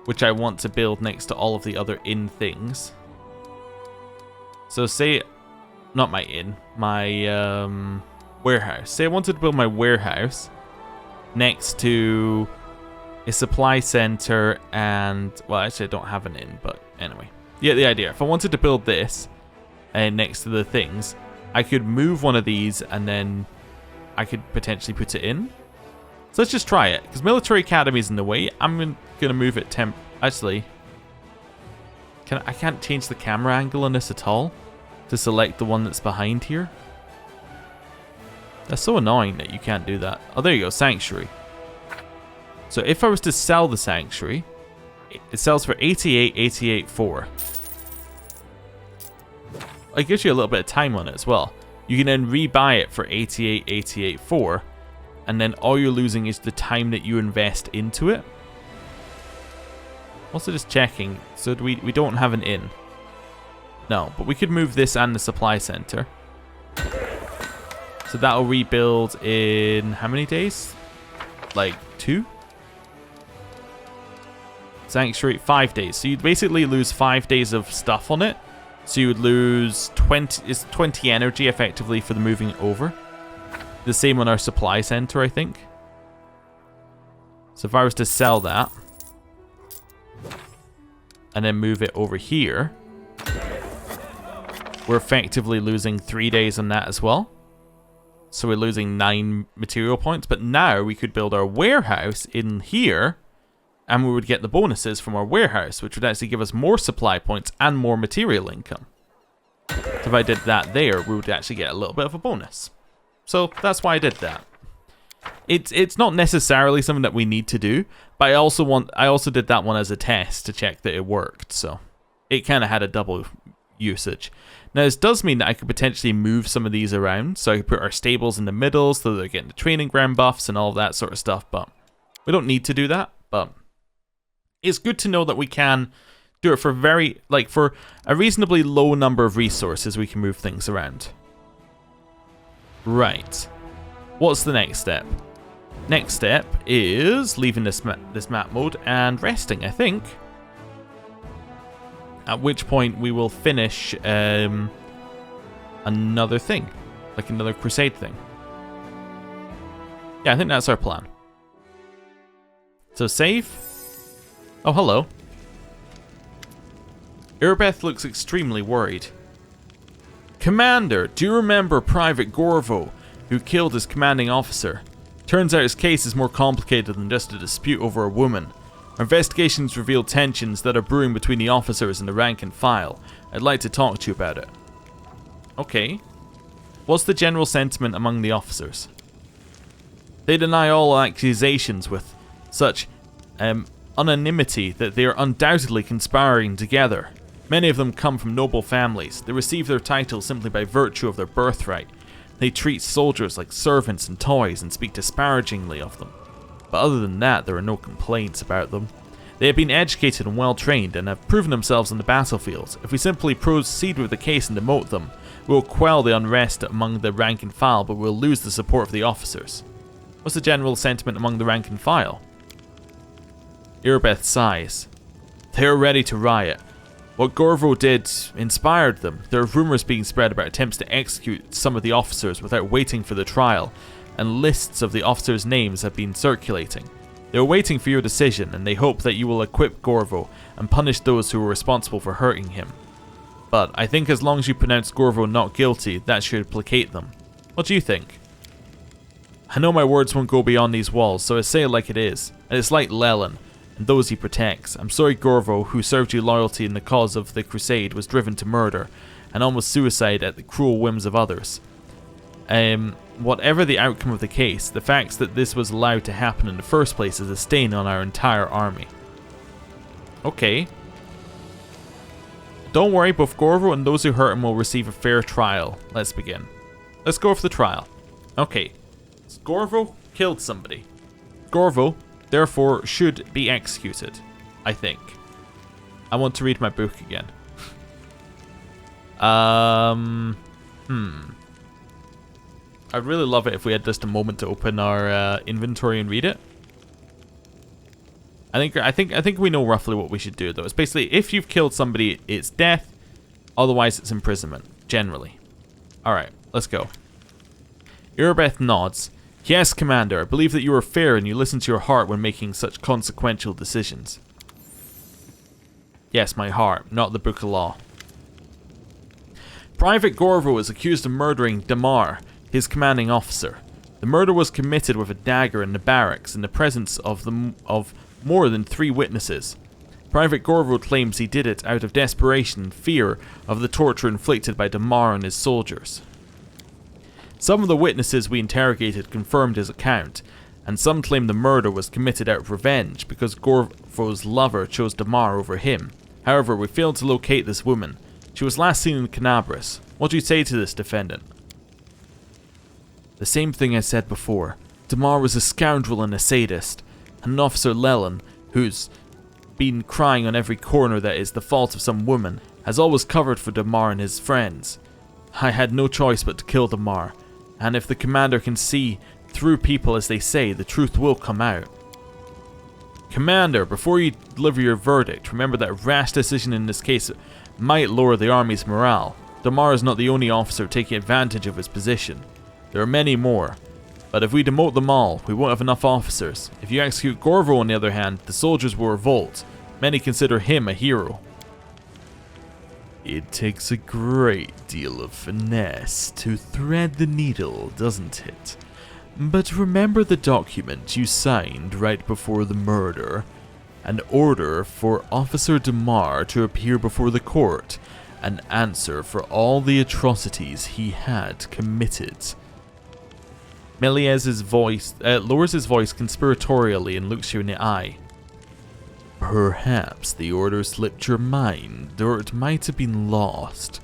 which I want to build next to all of the other inn things. So say, not my inn, my warehouse. Say I wanted to build my warehouse next to a supply center and, well, actually I don't have an inn, but anyway. Yeah, the idea. If I wanted to build this next to the things, I could move one of these and then I could potentially put it in. So let's just try it, because Military Academy is in the way. I'm going to move it Actually, I can't change the camera angle on this at all to select the one that's behind here. That's so annoying that you can't do that. Oh, there you go, Sanctuary. So if I was to sell the Sanctuary, it sells for 88,884. It gives you a little bit of time on it as well. You can then rebuy it for 88,884, and then all you're losing is the time that you invest into it. Also just checking, so we don't have an inn. No, but we could move this and the supply center. So that'll rebuild in how many days? Like 2? Sanctuary, 5 days. So you'd basically lose 5 days of stuff on it. So you would lose 20 energy effectively for the moving over. The same on our supply center, I think. So if I was to sell that and then move it over here, we're effectively losing 3 days on that as well. So we're losing 9 material points. But now we could build our warehouse in here, and we would get the bonuses from our warehouse, which would actually give us more supply points and more material income. So if I did that there, we would actually get a little bit of a bonus. So that's why I did that. It's not necessarily something that we need to do, but I also did that one as a test to check that it worked. So it kind of had a double usage. Now this does mean that I could potentially move some of these around, so I could put our stables in the middle so they're getting the training ground buffs and all of that sort of stuff, but we don't need to do that. But it's good to know that we can do it for for a reasonably low number of resources. We can move things around. Right. What's the next step? Next step is leaving this map mode and resting, I think. At which point we will finish another thing, like another Crusade thing. Yeah, I think that's our plan. So save. Oh, hello. Irbeth looks extremely worried. Commander, do you remember Private Gorvo, who killed his commanding officer? Turns out his case is more complicated than just a dispute over a woman. Our investigations reveal tensions that are brewing between the officers and the rank and file. I'd like to talk to you about it. Okay. What's the general sentiment among the officers? They deny all accusations with such unanimity that they are undoubtedly conspiring together. Many of them come from noble families. They receive their titles simply by virtue of their birthright. They treat soldiers like servants and toys and speak disparagingly of them. But other than that, there are no complaints about them. They have been educated and well trained and have proven themselves on the battlefield. If we simply proceed with the case and demote them, we will quell the unrest among the rank and file, but we'll lose the support of the officers. What's the general sentiment among the rank and file? Irbeth sighs. They are ready to riot. What Gorvo did inspired them. There are rumours being spread about attempts to execute some of the officers without waiting for the trial, and lists of the officers' names have been circulating. They are waiting for your decision, and they hope that you will equip Gorvo and punish those who were responsible for hurting him. But I think as long as you pronounce Gorvo not guilty, that should placate them. What do you think? I know my words won't go beyond these walls, so I say it like it is. And it's like Leland and those he protects. I'm sorry Gorvo, who served you loyalty in the cause of the Crusade, was driven to murder and almost suicide at the cruel whims of others. Whatever the outcome of the case, the fact that this was allowed to happen in the first place is a stain on our entire army. Okay. Don't worry, both Gorvo and those who hurt him will receive a fair trial. Let's begin. Let's go for the trial. Okay. So Gorvo killed somebody. Gorvo, therefore, should be executed. I think. I want to read my book again. I'd really love it if we had just a moment to open our inventory and read it. I think we know roughly what we should do though. It's basically if you've killed somebody, it's death. Otherwise, it's imprisonment. Generally. All right, let's go. Irbeth nods. Yes, Commander. I believe that you are fair and you listen to your heart when making such consequential decisions. Yes, my heart, not the Book of Law. Private Gorvo is accused of murdering Damar, his commanding officer. The murder was committed with a dagger in the barracks in the presence of more than 3 witnesses. Private Gorvo claims he did it out of desperation and fear of the torture inflicted by Damar and his soldiers. Some of the witnesses we interrogated confirmed his account, and some claim the murder was committed out of revenge because Gorvo's lover chose Damar over him. However, we failed to locate this woman. She was last seen in Canabras. What do you say to this, defendant? The same thing I said before. Damar was a scoundrel and a sadist, and Officer Leland, who's been crying on every corner that is the fault of some woman, has always covered for Damar and his friends. I had no choice but to kill Damar, and if the commander can see through people as they say, the truth will come out. Commander, before you deliver your verdict, remember that a rash decision in this case might lower the army's morale. Damar is not the only officer taking advantage of his position. There are many more, but if we demote them all, we won't have enough officers. If you execute Gorvo, on the other hand, the soldiers will revolt. Many consider him a hero. It takes a great deal of finesse to thread the needle, doesn't it? But remember the document you signed right before the murder. An order for Officer Damar to appear before the court and answer for all the atrocities he had committed. Meliez's voice lowers his voice conspiratorially and looks you in the eye. Perhaps the order slipped your mind, or it might have been lost,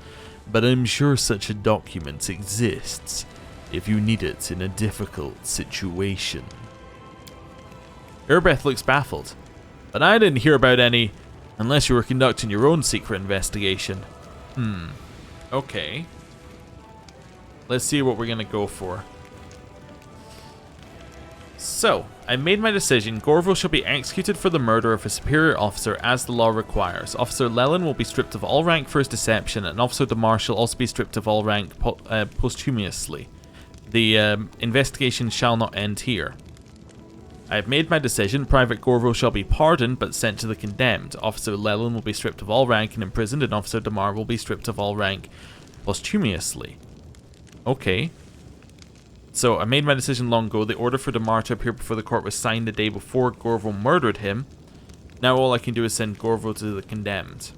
but I'm sure such a document exists if you need it in a difficult situation. Urbeth looks baffled, but I didn't hear about any unless you were conducting your own secret investigation. Okay. Let's see what we're gonna go for. So, I made my decision. Gorvo shall be executed for the murder of a superior officer as the law requires. Officer Leland will be stripped of all rank for his deception, and Officer Damar shall also be stripped of all rank posthumously. The investigation shall not end here. I have made my decision. Private Gorvo shall be pardoned but sent to the condemned. Officer Leland will be stripped of all rank and imprisoned, and Officer Damar will be stripped of all rank posthumously. Okay. So I made my decision long ago. The order for Damar to appear before the court was signed the day before Gorvo murdered him. Now all I can do is send Gorvo to the condemned.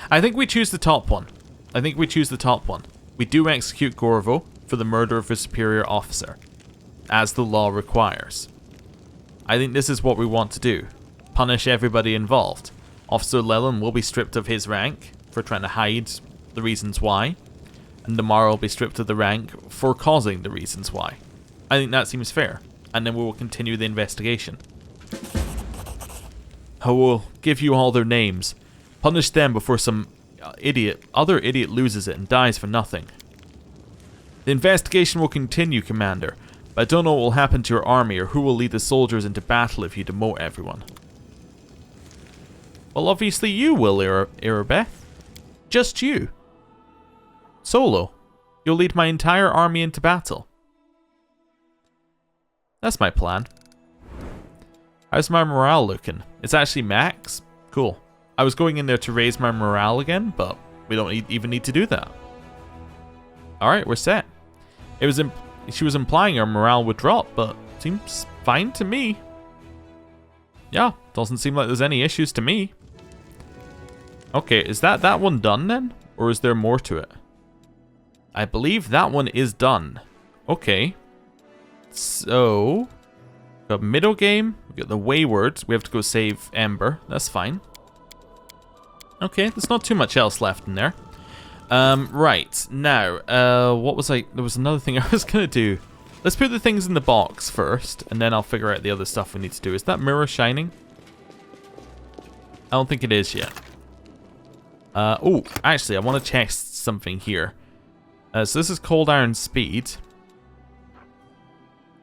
I think we choose the top one. We do execute Gorvo for the murder of a superior officer, as the law requires. I think this is what we want to do. Punish everybody involved. Officer Leland will be stripped of his rank for trying to hide the reasons why, and Damar will be stripped of the rank for causing the reasons why. I think that seems fair, and then we will continue the investigation. I will give you all their names. Punish them before some other idiot loses it and dies for nothing. The investigation will continue, Commander, but I don't know what will happen to your army or who will lead the soldiers into battle if you demote everyone. Well, obviously you will, Erebeth. Just you. Solo. You'll lead my entire army into battle. That's my plan. How's my morale looking? It's actually max? Cool. I was going in there to raise my morale again, but we don't even need to do that. Alright, we're set. She was implying our morale would drop, but seems fine to me. Yeah, doesn't seem like there's any issues to me. Okay, is that one done then? Or is there more to it? I believe that one is done. Okay. So, got middle game, we got the Waywards, we have to go save Ember, that's fine. Okay, there's not too much else left in there. Right, now, what was there was another thing I was gonna do. Let's put the things in the box first, and then I'll figure out the other stuff we need to do. Is that mirror shining? I don't think it is yet. Oh, actually, I want to test something here. So this is Cold Iron Speed.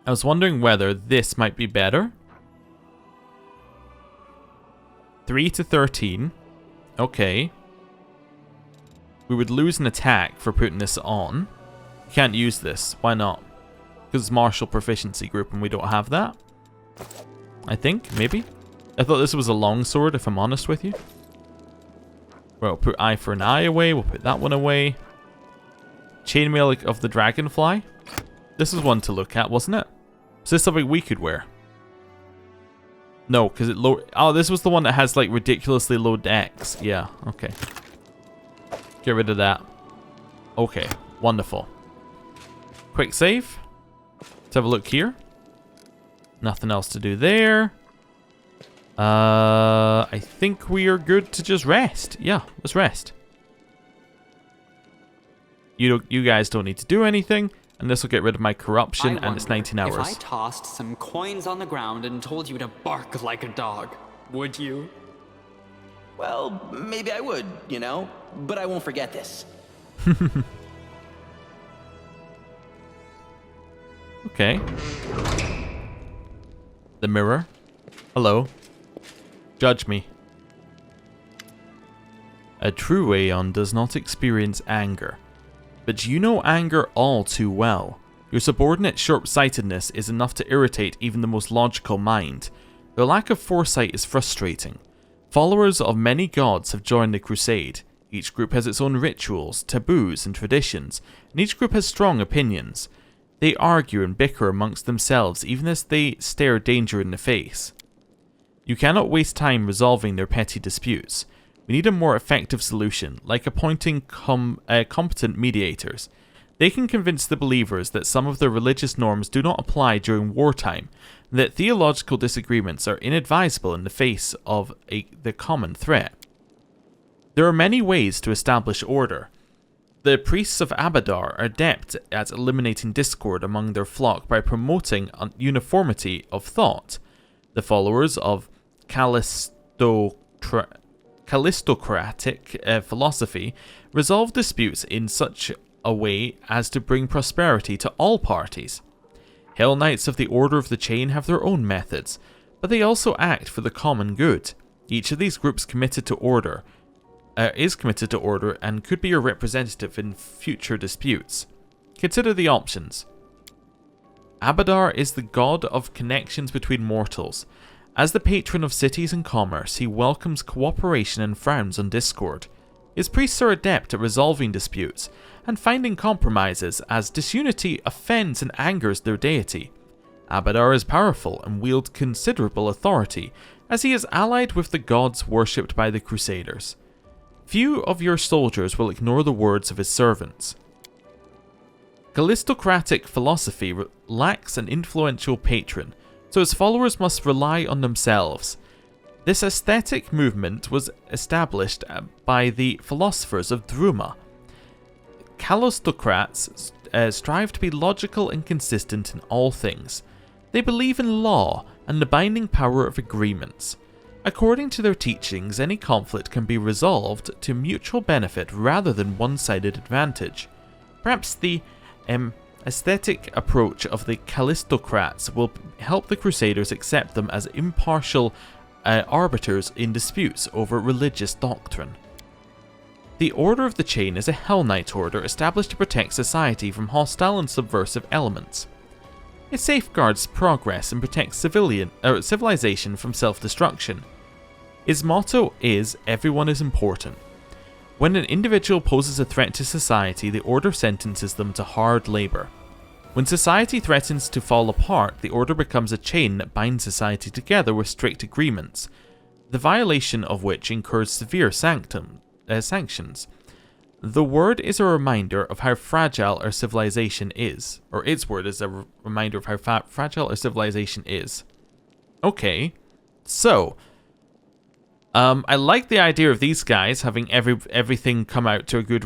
I was wondering whether this might be better. 3 to 13. Okay. We would lose an attack for putting this on. Can't use this. Why not? Because it's martial proficiency group and we don't have that. I think, maybe. I thought this was a longsword, if I'm honest with you. Well, we'll put eye for an eye away. We'll put that one away. Chainmail of the Dragonfly. This is one to look at, wasn't it? Is this something we could wear? No, because it low. Oh, this was the one that has like ridiculously low dex. Yeah, okay. Get rid of that. Okay, wonderful. Quick save. Let's have a look here. Nothing else to do there. I think we are good to just rest. Yeah, let's rest. You guys don't need to do anything, and this will get rid of my corruption, and it's 19 hours. If I tossed some coins on the ground and told you to bark like a dog, would you? Well, maybe I would, you know, but I won't forget this. Okay. The mirror. Hello. Judge me. A true Aeon does not experience anger. But you know anger all too well. Your subordinate short-sightedness is enough to irritate even the most logical mind. Their lack of foresight is frustrating. Followers of many gods have joined the Crusade. Each group has its own rituals, taboos, and traditions, and each group has strong opinions. They argue and bicker amongst themselves even as they stare danger in the face. You cannot waste time resolving their petty disputes. We need a more effective solution, like appointing competent mediators. They can convince the believers that some of their religious norms do not apply during wartime, and that theological disagreements are inadvisable in the face of the common threat. There are many ways to establish order. The priests of Abadar are adept at eliminating discord among their flock by promoting uniformity of thought. The followers of Calistocratic philosophy resolve disputes in such a way as to bring prosperity to all parties. Hell Knights of the Order of the Chain have their own methods, but they also act for the common good. Each of these groups is committed to order and could be a representative in future disputes. Consider the options. Abadar is the god of connections between mortals. As the patron of cities and commerce, he welcomes cooperation and frowns on discord. His priests are adept at resolving disputes and finding compromises as disunity offends and angers their deity. Abadar is powerful and wields considerable authority, as he is allied with the gods worshipped by the Crusaders. Few of your soldiers will ignore the words of his servants. Calistocratic philosophy lacks an influential patron, so its followers must rely on themselves. This aesthetic movement was established by the philosophers of Druma. Calistocrats strive to be logical and consistent in all things. They believe in law and the binding power of agreements. According to their teachings, any conflict can be resolved to mutual benefit rather than one-sided advantage. Perhaps the aesthetic approach of the Calistocrats will help the Crusaders accept them as impartial arbiters in disputes over religious doctrine. The Order of the Chain is a Hell Knight order established to protect society from hostile and subversive elements. It safeguards progress and protects civilization from self-destruction. Its motto is, "Everyone is important." When an individual poses a threat to society, the Order sentences them to hard labor. When society threatens to fall apart, the Order becomes a chain that binds society together with strict agreements, the violation of which incurs severe sanctions. The word is a reminder of how fragile our civilization is. Or its word is a reminder of how fragile our civilization is. Okay, so I like the idea of these guys having everything come out to a good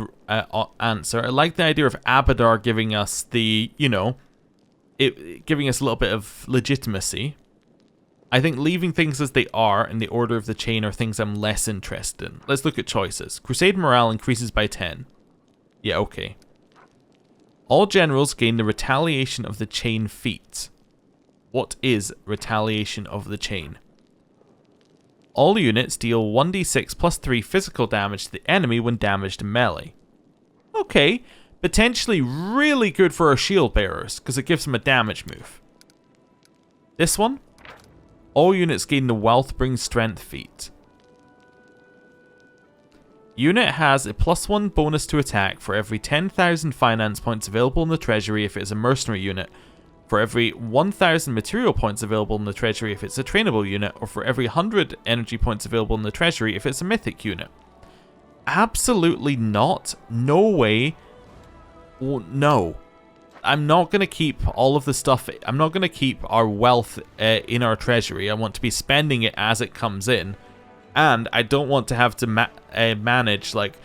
answer. I like the idea of Abadar giving us the, giving us a little bit of legitimacy. I think leaving things as they are in the Order of the Chain are things I'm less interested in. Let's look at choices. Crusade morale increases by 10. Yeah, okay. All generals gain the Retaliation of the Chain feat. What is Retaliation of the Chain? All units deal 1d6 plus 3 physical damage to the enemy when damaged in melee. Okay, potentially really good for our shield bearers, because it gives them a damage move. This one? All units gain the Wealth Brings Strength feat. Unit has a +1 bonus to attack for every 10,000 finance points available in the treasury if it is a mercenary unit, for every 1,000 material points available in the treasury if it's a trainable unit, or for every 100 energy points available in the treasury if it's a mythic unit. Absolutely not. No way. Oh, no. I'm not going to keep all of the stuff. I'm not going to keep our wealth in our treasury. I want to be spending it as it comes in. And I don't want to have to manage, like,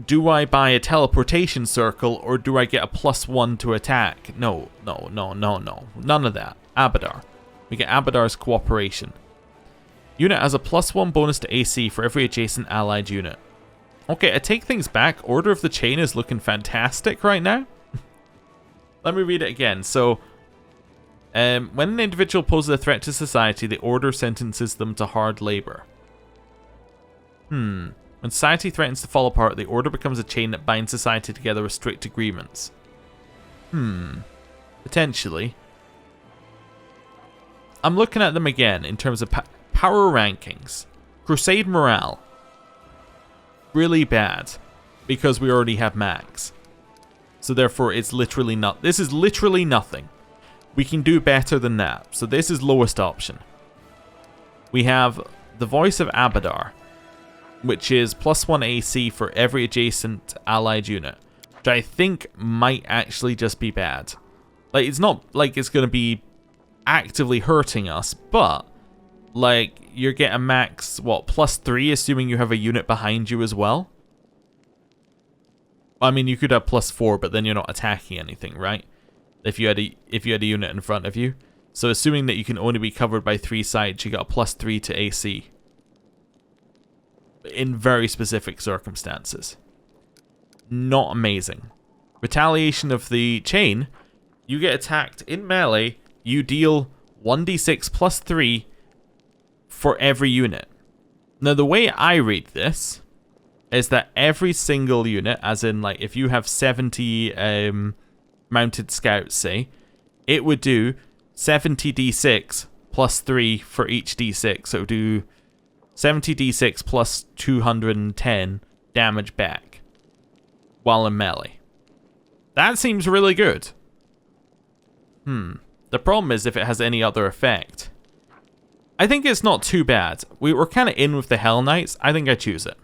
do I buy a teleportation circle or do I get a +1 to attack? No. None of that. Abadar. We get Abadar's cooperation. Unit has a +1 bonus to AC for every adjacent allied unit. Okay, I take things back. Order of the Chain is looking fantastic right now. Let me read it again. So, when an individual poses a threat to society, the Order sentences them to hard labor. When society threatens to fall apart, the Order becomes a chain that binds society together with strict agreements. Potentially. I'm looking at them again in terms of power rankings. Crusade morale. Really bad. Because we already have max. So therefore it's literally not. This is literally nothing. We can do better than that. So this is lowest option. We have the Voice of Abadar, which is +1 AC for every adjacent allied unit, which I think might actually just be bad. Like, it's not like it's going to be actively hurting us, but like, you're getting max, what, +3, assuming you have a unit behind you as well? I mean, you could have +4, but then you're not attacking anything, right? If you had a unit in front of you. So assuming that you can only be covered by 3 sides, you got a +3 to AC. In very specific circumstances. Not amazing. Retaliation of the Chain. You get attacked in melee, you deal 1d6 +3 for every unit. Now the way I read this is that every single unit, as in like if you have 70 mounted scouts, say, it would do 70d6 +3 for each d6. So it would do 70d6 plus 210 damage back while in melee. That seems really good. The problem is if it has any other effect. I think it's not too bad. We were kind of in with the Hell Knights. I think I choose it.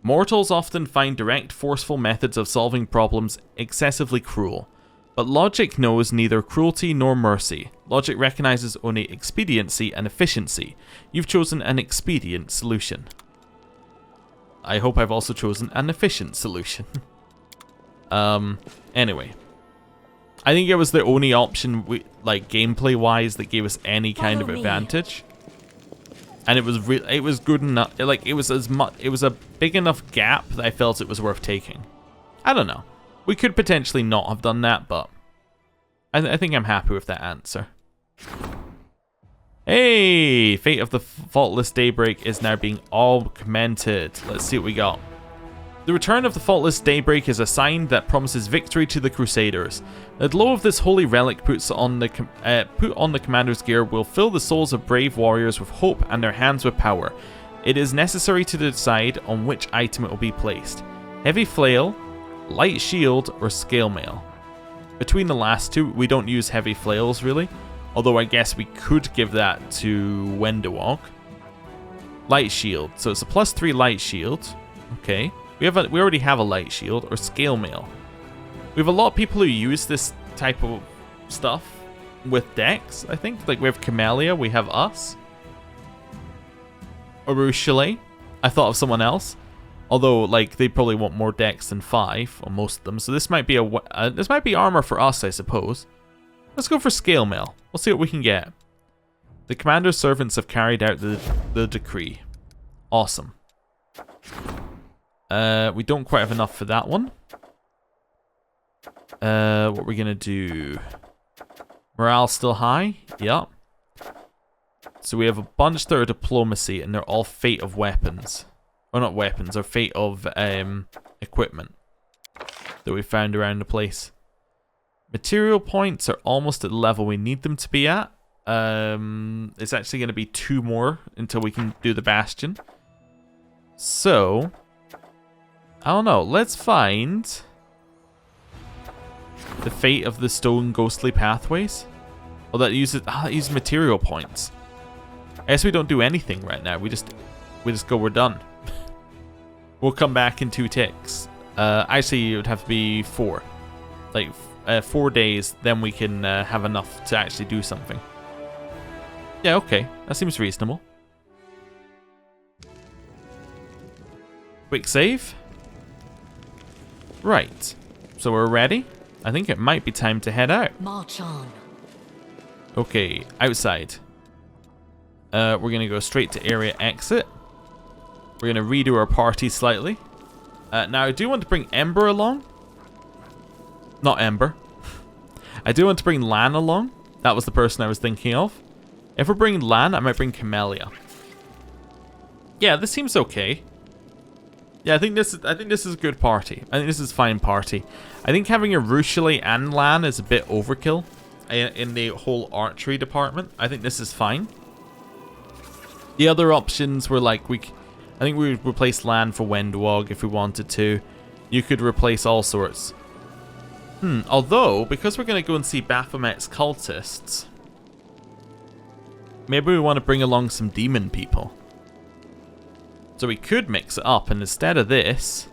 Mortals often find direct, forceful methods of solving problems excessively cruel. But logic knows neither cruelty nor mercy. Logic recognizes only expediency and efficiency. You've chosen an expedient solution. I hope I've also chosen an efficient solution. Anyway. I think it was the only option, like gameplay-wise, that gave us any kind of advantage. And it was good enough. Like it was a big enough gap that I felt it was worth taking. I don't know. We could potentially not have done that, but I think I'm happy with that answer. Hey, Fate of the Faultless Daybreak is now being augmented. Let's see what we got. The return of the Faultless Daybreak is a sign that promises victory to the Crusaders. The glow of this holy relic put on the commander's gear will fill the souls of brave warriors with hope and their hands with power. It is necessary to decide on which item it will be placed. Heavy Flail, Light Shield, or Scale Mail. Between the last two, we don't use Heavy Flails really, although I guess we could give that to Wendewalk. Light Shield, so it's a +3 Light Shield. Okay. We already have a Light Shield, or Scale Mail. We have a lot of people who use this type of stuff with decks, I think. Like, we have Camellia, we have us. Arushale. I thought of someone else. Although, like, they probably want more decks than 5, or most of them. So this might be this might be armor for us, I suppose. Let's go for Scale Mail. We'll see what we can get. The commander's servants have carried out the decree. Awesome. We don't quite have enough for that one. What are we gonna do? Morale still high? Yep. So we have a bunch that are diplomacy, and they're all fate of weapons. Or not weapons, or fate of equipment that we found around the place. Material points are almost at the level we need them to be at. It's actually going to be 2 more until we can do the Bastion. So, I don't know. Let's find the fate of the stone ghostly pathways. Oh, that uses material points. I guess we don't do anything right now. We just go. We're done. We'll come back in 2 ticks. Actually, it would have to be 4. Like 4 days. Then we can have enough to actually do something. Yeah. Okay. That seems reasonable. Quick save. Right. So we're ready. I think it might be time to head out. March on. Okay, outside. We're going to go straight to area exit. We're going to redo our party slightly. Now, I do want to bring Ember along. Not Ember. I do want to bring Lan along. That was the person I was thinking of. If we're bringing Lan, I might bring Camellia. Yeah, this seems okay. Yeah, I think this is a good party. I think this is a fine party. I think having a Rushale and Lan is a bit overkill in the whole archery department. I think this is fine. The other options were like I think we would replace Lan for Wendwog if we wanted to. You could replace all sorts. Although, because we're going to go and see Baphomet's cultists, maybe we want to bring along some demon people. So we could mix it up, and instead of this,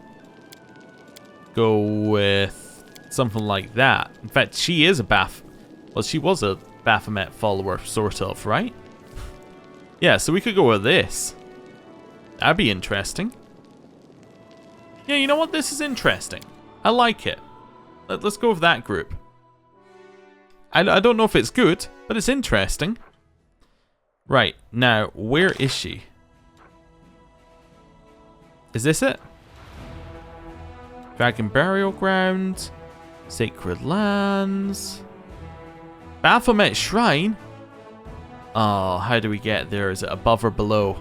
go with something like that. In fact, she is a well, she was a Baphomet follower, sort of, right? Yeah, so we could go with this. That'd be interesting. Yeah, you know what? This is interesting. I like it. Let's go with that group. I don't know if it's good, but it's interesting. Right, now, where is she? Is this it? Dragon Burial Ground. Sacred Lands. Baphomet Shrine? Oh, how do we get there? Is it above or below?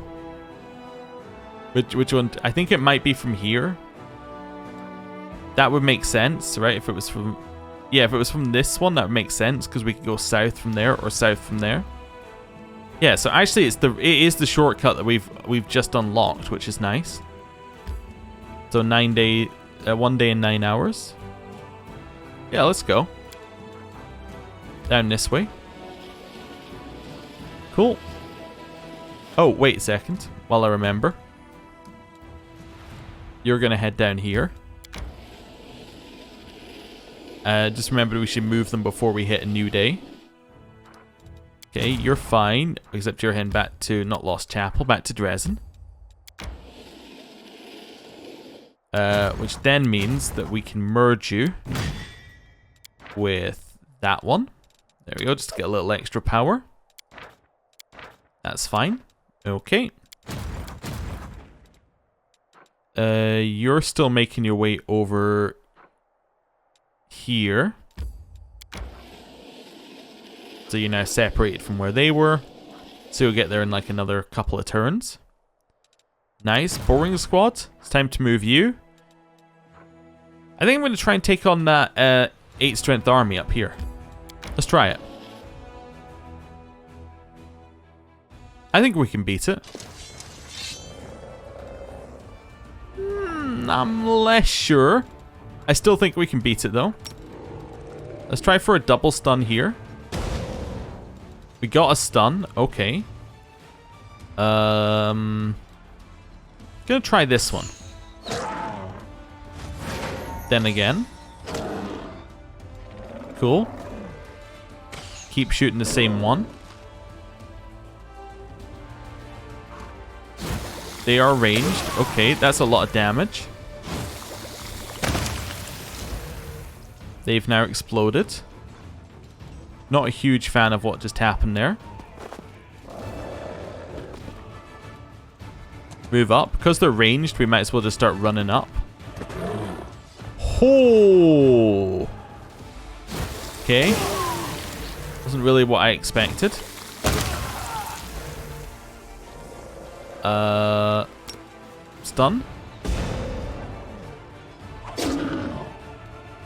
Which one? I think it might be from here. That would make sense, right? If it was from... Yeah, if it was from this one, that would make sense, because we could go south from there or south from there. Yeah, so actually it is the shortcut that we've just unlocked, which is nice. So 1 day and 9 hours. Yeah, let's go. Down this way. Cool. Oh, wait a second. While I remember. You're going to head down here. Just remember we should move them before we hit a new day. Okay, you're fine. Except you're heading back to, not Lost Chapel, back to Dresden. Which then means that we can merge you with that one. There we go, just to get a little extra power. That's fine. Okay. You're still making your way over here. So you're now separated from where they were. So you'll get there in like another couple of turns. Nice. Boring squad. It's time to move you. I think I'm going to try and take on that 8 strength army up here. Let's try it. I think we can beat it. I'm less sure. I still think we can beat it though. Let's try for a double stun here. We got a stun. Okay. Gonna try this one. Then again. Cool. Keep shooting the same one. They are ranged. Okay, that's a lot of damage. They've now exploded. Not a huge fan of what just happened there. Move up. Because they're ranged, we might as well just start running up. Oh! Okay. Wasn't really what I expected. Stun.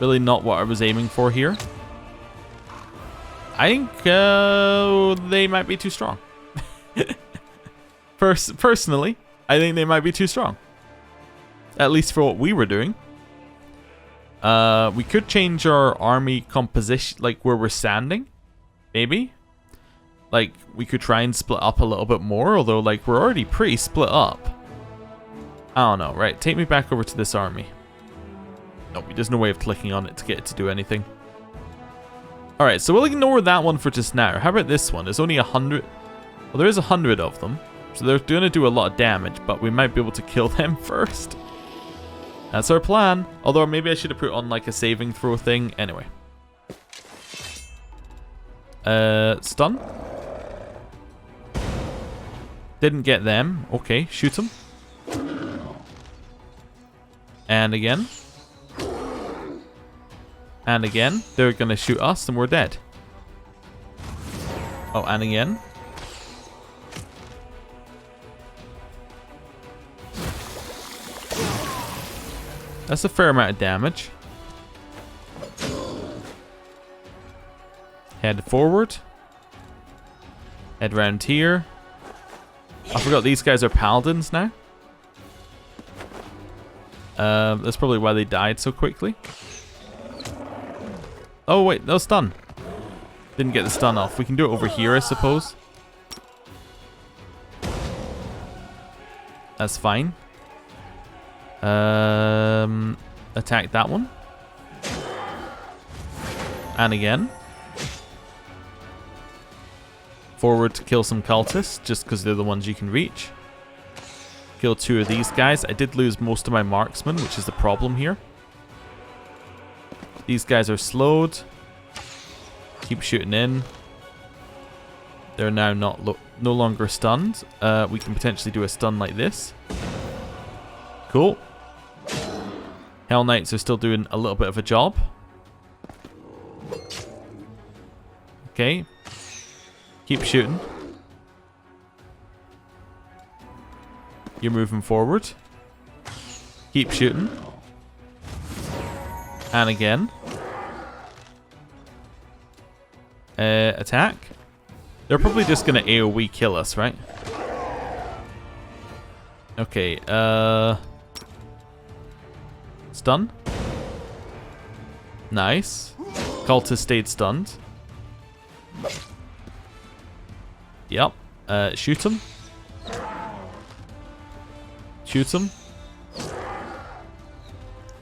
Really not what I was aiming for here. I think they might be too strong. Personally, I think they might be too strong. At least for what we were doing. We could change our army composition, like where we're standing. Maybe. Like, we could try and split up a little bit more, although, like, we're already pretty split up. I don't know. Right, take me back over to this army. Nope, there's no way of clicking on it to get it to do anything. Alright, so we'll ignore that one for just now. How about this one? There's only 100... Well, there is 100 of them. So they're going to do a lot of damage, but we might be able to kill them first. That's our plan. Although maybe I should have put on, like, a saving throw thing. Anyway. Stun. Didn't get them. Okay, shoot them. And again. And again. They're gonna shoot us and we're dead. Oh, and again. That's a fair amount of damage. Head forward. Head round here. I forgot these guys are paladins now. That's probably why they died so quickly. Oh wait, no stun. Didn't get the stun off. We can do it over here, I suppose. That's fine. Attack that one. And again. Forward to kill some cultists, just because they're the ones you can reach. Kill 2 of these guys. I did lose most of my marksmen, which is the problem here. These guys are slowed. Keep shooting in. They're now no longer stunned. We can potentially do a stun like this. Cool. Hell Knights are still doing a little bit of a job. Okay. Keep shooting. You're moving forward. Keep shooting. And again. Attack. They're probably just going to AoE kill us, right? Okay, stun. Nice. Cultist stayed stunned. Yep. Shoot him. Shoot him.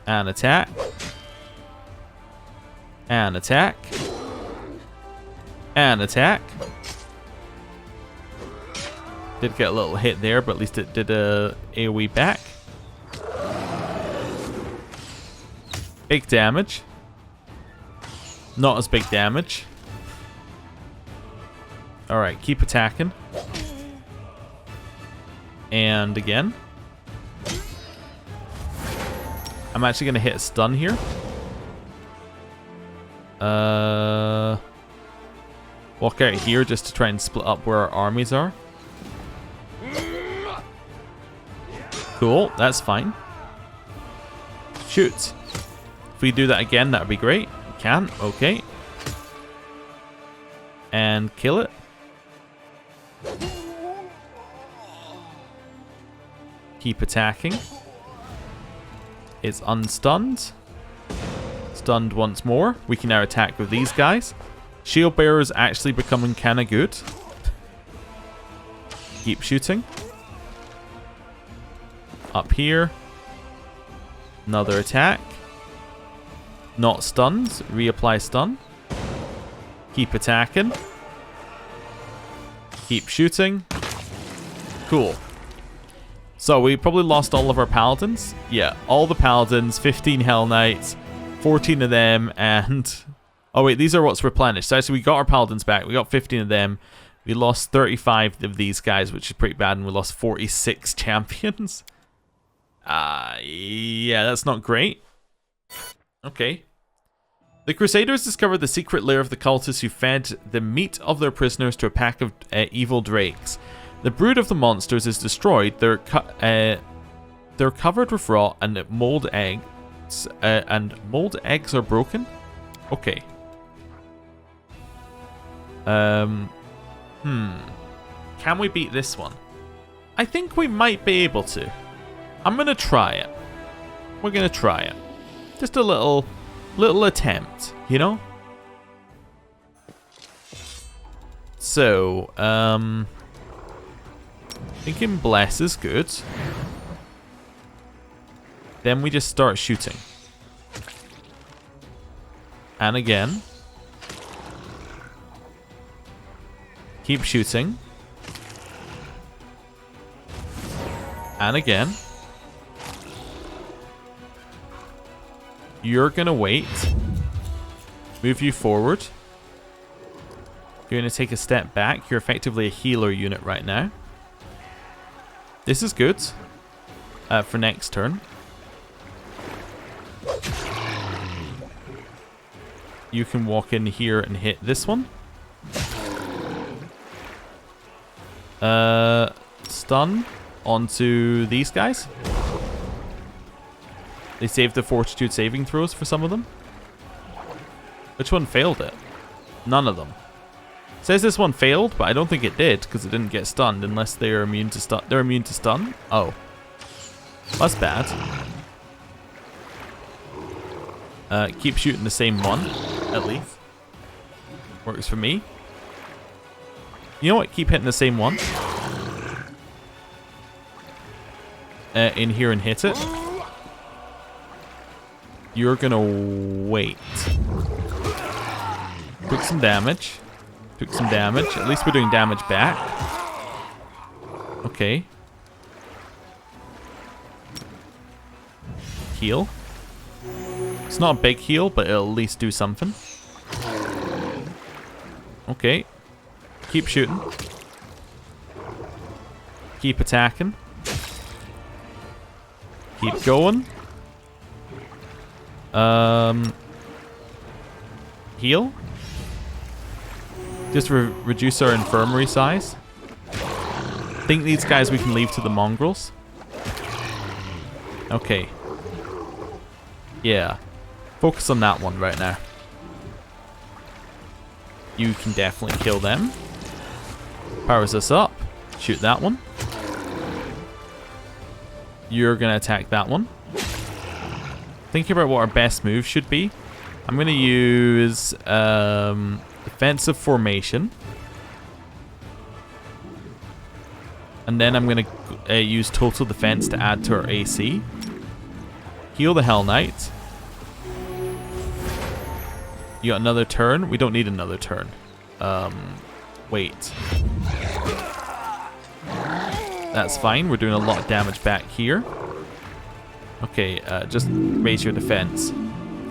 And attack. And attack. And attack. Did get a little hit there, but at least it did a AoE back. Big damage. Not as big damage. Alright, keep attacking. And again. I'm actually going to hit a stun here. Walk out here just to try and split up where our armies are. Cool, that's fine. Shoot. If we do that again, that would be great. We can, okay. And kill it. Keep attacking. It's unstunned. Stunned once more. We can now attack with these guys. Shield Bearer is actually becoming kind of good. Keep shooting. Up here. Another attack. Not stunned. Reapply stun. Keep attacking. Keep shooting. Cool. So we probably lost all of our paladins. Yeah, all the paladins, 15 Hell Knights, 14 of them, and... Oh wait, these are what's replenished. So actually we got our paladins back. We got 15 of them. We lost 35 of these guys, which is pretty bad, and we lost 46 champions. Yeah, that's not great. Okay. The Crusaders discovered the secret lair of the cultists who fed the meat of their prisoners to a pack of evil drakes. The brood of the monsters is destroyed. They're covered with rot and mold eggs. And mold eggs are broken? Okay. Can we beat this one? I think we might be able to. I'm going to try it. We're gonna try it. Just a little attempt, you know? So, thinking bless is good. Then we just start shooting. And again. Keep shooting. And again. You're gonna wait. Move you forward. You're gonna take a step back. You're effectively a healer unit right now. This is good. For next turn. You can walk in here and hit this one. Stun onto these guys. They saved the fortitude saving throws for some of them. Which one failed it? None of them. It says this one failed, but I don't think it did because it didn't get stunned unless they're immune to stun. They're immune to stun? Oh. That's bad. Keep shooting the same one, at least. Works for me. You know what? Keep hitting the same one. In here and hit it. You're gonna wait. Took some damage. Took some damage. At least we're doing damage back. Okay. Heal. It's not a big heal, but it'll at least do something. Okay. Keep shooting. Keep attacking. Keep going. Heal. Just reduce our infirmary size. I think these guys we can leave to the mongrels. Okay. Yeah. Focus on that one right now. You can definitely kill them. Powers us up. Shoot that one. You're going to attack that one. Thinking about what our best move should be. I'm going to use defensive formation. And then I'm going to use total defense to add to our AC. Heal the Hell Knight. You got another turn? We don't need another turn. Wait. That's fine. We're doing a lot of damage back here. Okay, just raise your defense.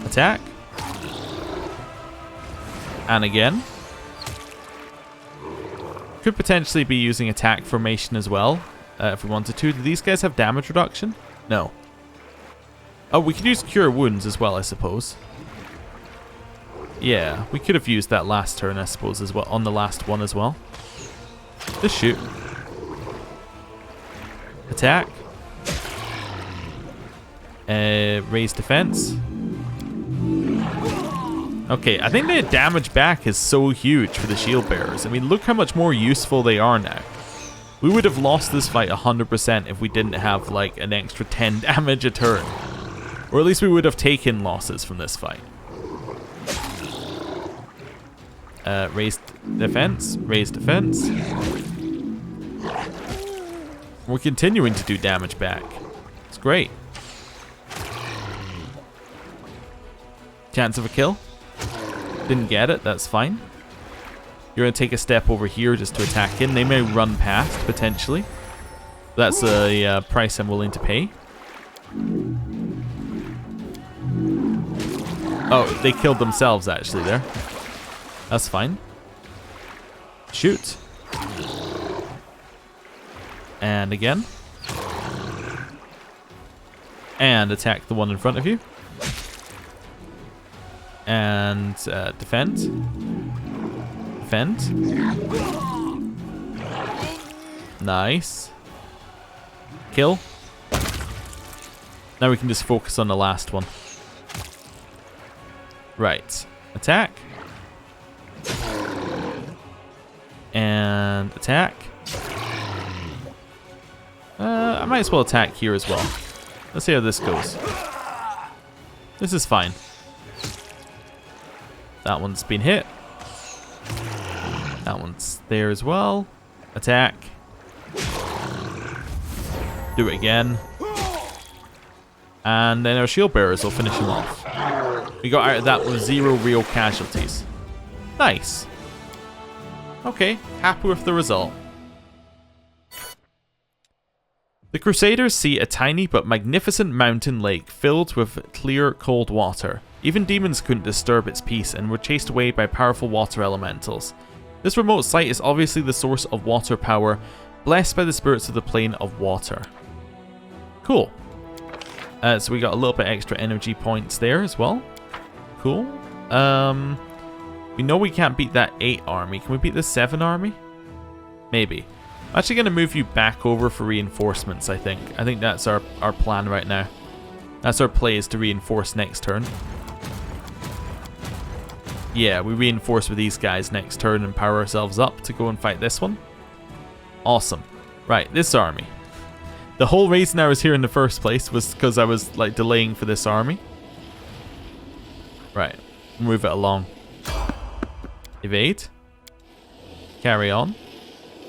Attack. And again. Could potentially be using attack formation as well, if we wanted to. Do these guys have damage reduction? No. Oh, we could use Cure Wounds as well, I suppose. Yeah, we could have used that last turn, I suppose, as well, on the last one as well. Just shoot. Attack. Raise defense. Okay, I think the damage back is so huge for the shield bearers. I mean, look how much more useful they are now. We would have lost this fight 100% if we didn't have like an extra 10 damage a turn. Or at least we would have taken losses from this fight. Raise defense. Raise defense. We're continuing to do damage back. It's great. Chance of a kill. Didn't get it. That's fine. You're going to take a step over here just to attack in. They may run past, potentially. That's a price I'm willing to pay. Oh, they killed themselves actually there. That's fine. Shoot. And again. And attack the one in front of you. And defend. Defend. Nice. Kill. Now we can just focus on the last one. Right. Attack. And attack. I might as well attack here as well. Let's see how this goes. This is fine. That one's been hit. That one's there as well. Attack. Do it again. And then our shield bearers will finish him off. We got out of that with 0 real casualties. Nice. Okay, happy with the result. The Crusaders see a tiny but magnificent mountain lake filled with clear, cold water. Even demons couldn't disturb its peace and were chased away by powerful water elementals. This remote site is obviously the source of water power, blessed by the spirits of the plane of water. Cool. So we got a little bit extra energy points there as well. Cool. We know we can't beat that 8 army. Can we beat the 7 army? Maybe. I'm actually going to move you back over for reinforcements, I think. I think that's our plan right now. That's our play, is to reinforce next turn. Yeah, we reinforce with these guys next turn and power ourselves up to go and fight this one. Awesome. Right, this army. The whole reason I was here in the first place was because I was like delaying for this army. Right, move it along. Evade. Carry on.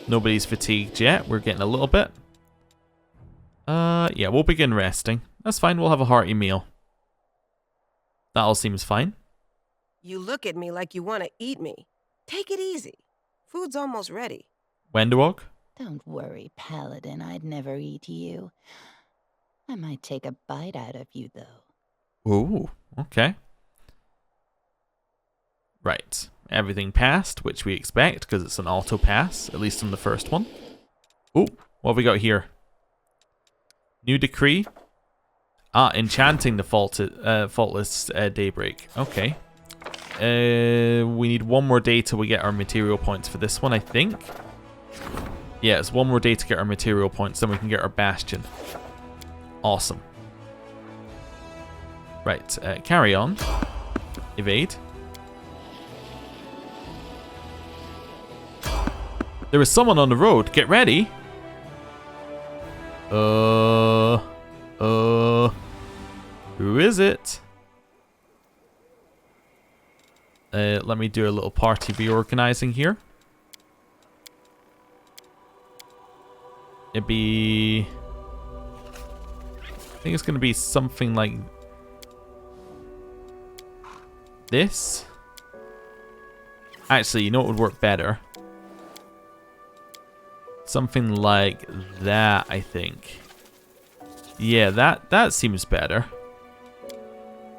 Nobody's fatigued yet. We're getting a little bit. Yeah, we'll begin resting. That's fine, we'll have a hearty meal. That all seems fine. You look at me like you want to eat me. Take it easy. Food's almost ready. Wendewog? Don't worry, Paladin. I'd never eat you. I might take a bite out of you, though. Ooh, okay. Right. Everything passed, which we expect, because it's an auto pass, at least on the first one. Ooh, what have we got here? New decree. Ah, enchanting the faultless daybreak. Okay. We need one more day till we get our material points for this one, I think. Yeah, it's one more day to get our material points, then we can get our bastion. Awesome. Right, carry on. Evade. There is someone on the road. Get ready. Who is it? Let me do a little party reorganizing here. It'd be... I think it's going to be something like this. Actually, you know what would work better? Something like that, I think. Yeah, that seems better.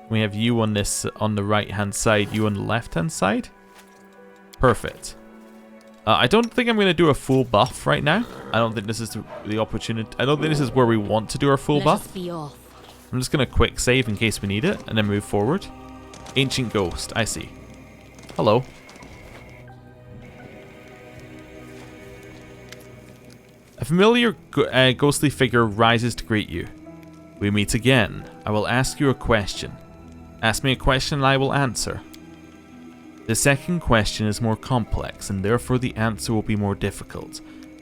We have you on this on the right hand side, you on the left hand side. Perfect. I don't think I'm going to do a full buff right now. I don't think this is the opportunity. I don't think this is where we want to do our full buff. I'm just going to quick save in case we need it and then move forward. Ancient Ghost, I see. Hello. A familiar ghostly figure rises to greet you. We meet again. I will ask you a question. Ask me a question and I will answer. The second question is more complex and therefore the answer will be more difficult.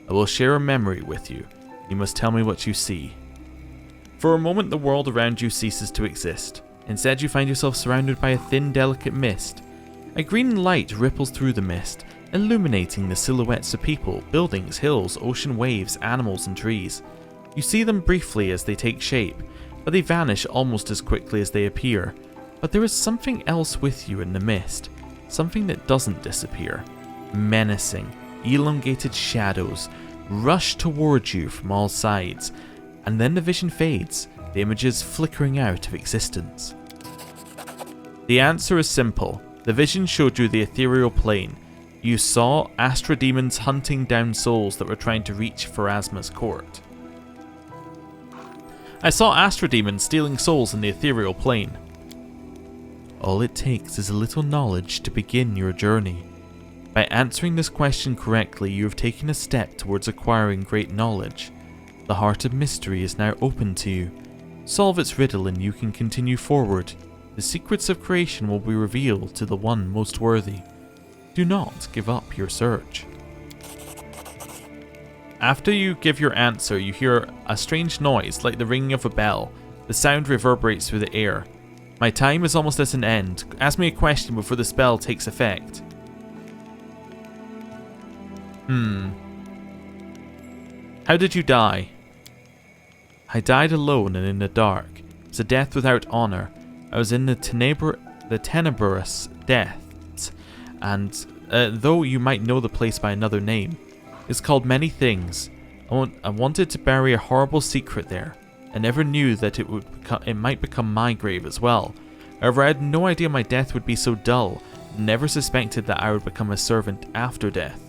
I will share a memory with you. You must tell me what you see. For a moment the world around you ceases to exist. Instead you find yourself surrounded by a thin, delicate mist. A green light ripples through the mist, illuminating the silhouettes of people, buildings, hills, ocean waves, animals and trees. You see them briefly as they take shape, but they vanish almost as quickly as they appear. But there is something else with you in the mist, something that doesn't disappear. Menacing, elongated shadows rush towards you from all sides, and then the vision fades, the images flickering out of existence. The answer is simple. The vision showed you the ethereal plane. You saw Astra demons hunting down souls that were trying to reach Pharasma's court. I saw Astra demons stealing souls in the ethereal plane. All it takes is a little knowledge to begin your journey. By answering this question correctly, you have taken a step towards acquiring great knowledge. The heart of mystery is now open to you. Solve its riddle and you can continue forward. The secrets of creation will be revealed to the one most worthy. Do not give up your search. After you give your answer, you hear a strange noise like the ringing of a bell. The sound reverberates through the air. My time is almost at an end. Ask me a question before the spell takes effect. How did you die? I died alone and in the dark. It was a death without honor. I was in the tenebrous depths, and though you might know the place by another name, it's called many things. I wanted to bury a horrible secret there. I never knew that it might become my grave as well. However, I had no idea my death would be so dull. Never suspected that I would become a servant after death.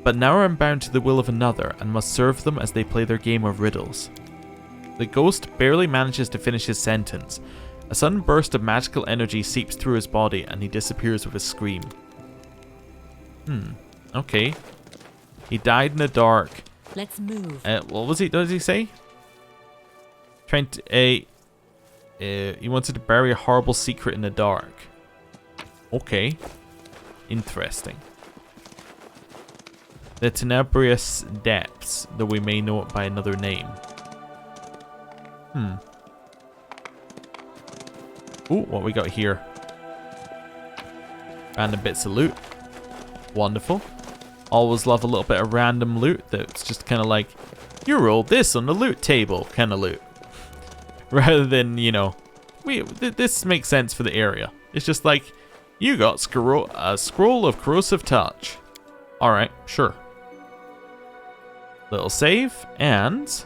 But now I am bound to the will of another and must serve them as they play their game of riddles. The ghost barely manages to finish his sentence. A sudden burst of magical energy seeps through his body and he disappears with a scream. Okay. He died in the dark. Let's move. What did he say? Trying to, he wanted to bury a horrible secret in the dark. Okay. Interesting. The tenebrous depths, though we may know it by another name. Ooh, what we got here? Random bits of loot. Wonderful. Always love a little bit of random loot that's just kind of like, you rolled this on the loot table kind of loot. Rather than, you know, this makes sense for the area. It's just like, you got a scroll of corrosive touch. Alright, sure. Little save, and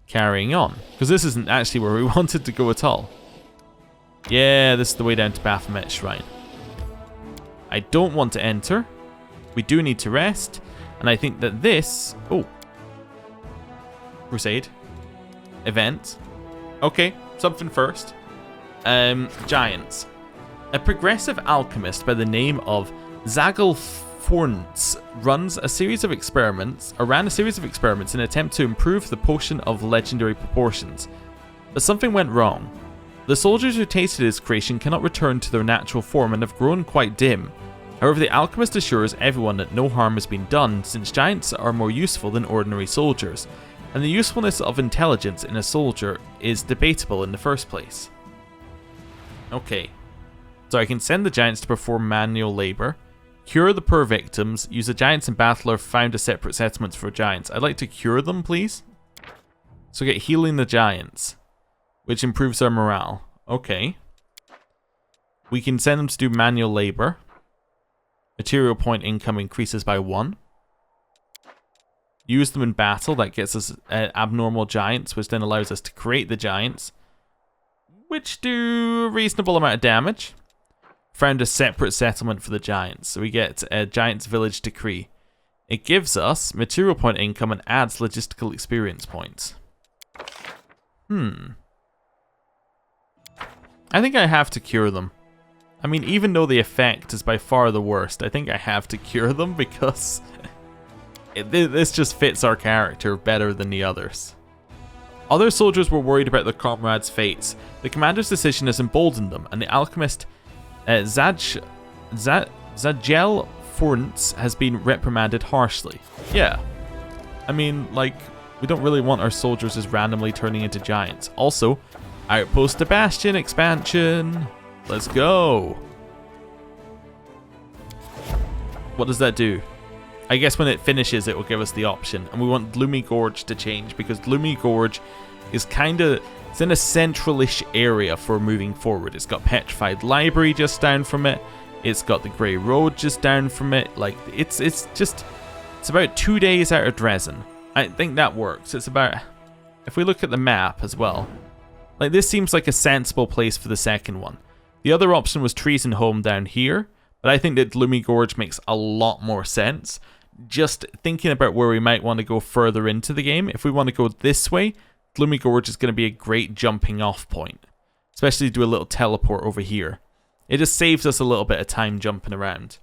carrying on. Because this isn't actually where we wanted to go at all. Yeah, this is the way down to Baphomet Shrine. I don't want to enter. We do need to rest. And I think that this... Oh. Crusade. Event. Okay, something first. Giants. A progressive alchemist by the name of Zagalforns ran a series of experiments in an attempt to improve the potion of legendary proportions. But something went wrong. The soldiers who tasted his creation cannot return to their natural form and have grown quite dim. However, the alchemist assures everyone that no harm has been done, since giants are more useful than ordinary soldiers, and the usefulness of intelligence in a soldier is debatable in the first place. Okay, so I can send the giants to perform manual labor, cure the poor victims, use the giants in battle or found a separate settlements for giants. I'd like to cure them, please. So get healing the giants, which improves their morale. Okay. We can send them to do manual labor. Material point income increases by 1. Use them in battle, that gets us abnormal giants, which then allows us to create the giants, which do a reasonable amount of damage. Found a separate settlement for the giants, so we get a giant's village decree. It gives us material point income and adds logistical experience points. I think I have to cure them. I mean, even though the effect is by far the worst, I think I have to cure them because this just fits our character better than the others. Other soldiers were worried about their comrades' fates. The commander's decision has emboldened them, and the alchemist Zagel Forns has been reprimanded harshly. Yeah. I mean, like, we don't really want our soldiers just randomly turning into giants. Also, Outpost to Bastion expansion. Let's go. What does that do? I guess when it finishes, it will give us the option. And we want Gloomy Gorge to change, because Gloomy Gorge is kind of... It's in a central-ish area for moving forward. It's got Petrified Library just down from it. It's got the Grey Road just down from it. Like, it's about 2 days out of Dresden. I think that works. It's about... If we look at the map as well, like, this seems like a sensible place for the second one. The other option was Treason Home down here, but I think that Gloomy Gorge makes a lot more sense. Just thinking about where we might want to go further into the game, if we want to go this way, Gloomy Gorge is going to be a great jumping off point. Especially do a little teleport over here. It just saves us a little bit of time jumping around.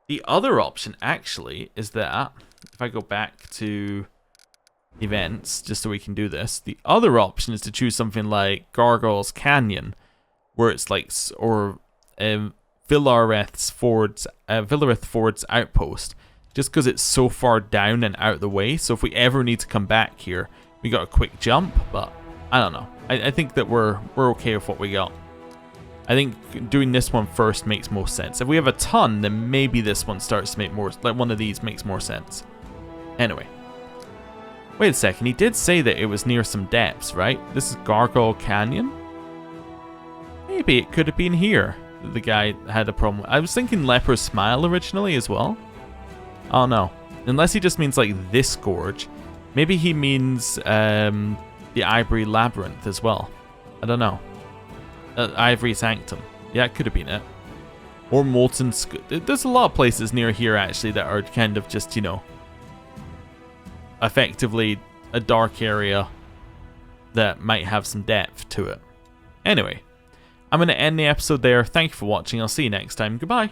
The other option actually is that, if I go back to events, just so we can do this, the other option is to choose something like Gargoyle's Canyon, where it's like, or Villareth Ford's Outpost, just because it's so far down and out of the way. So if we ever need to come back here, we got a quick jump. But I don't know. I think that we're okay with what we got. I think doing this one first makes most sense. If we have a ton, then maybe this one starts to make more, like one of these makes more sense. Anyway. Wait a second, he did say that it was near some depths, right? This is Gargoyle Canyon? Maybe it could have been here that the guy had a problem. I was thinking Leper's Smile originally as well. Oh no. Unless he just means like this gorge. Maybe he means the Ivory Labyrinth as well. I don't know. Ivory Sanctum. Yeah, it could have been it. Or Molten There's a lot of places near here actually that are kind of just, you know, effectively a dark area that might have some depth to it. Anyway, I'm going to end the episode there. Thank you for watching. I'll see you next time. Goodbye.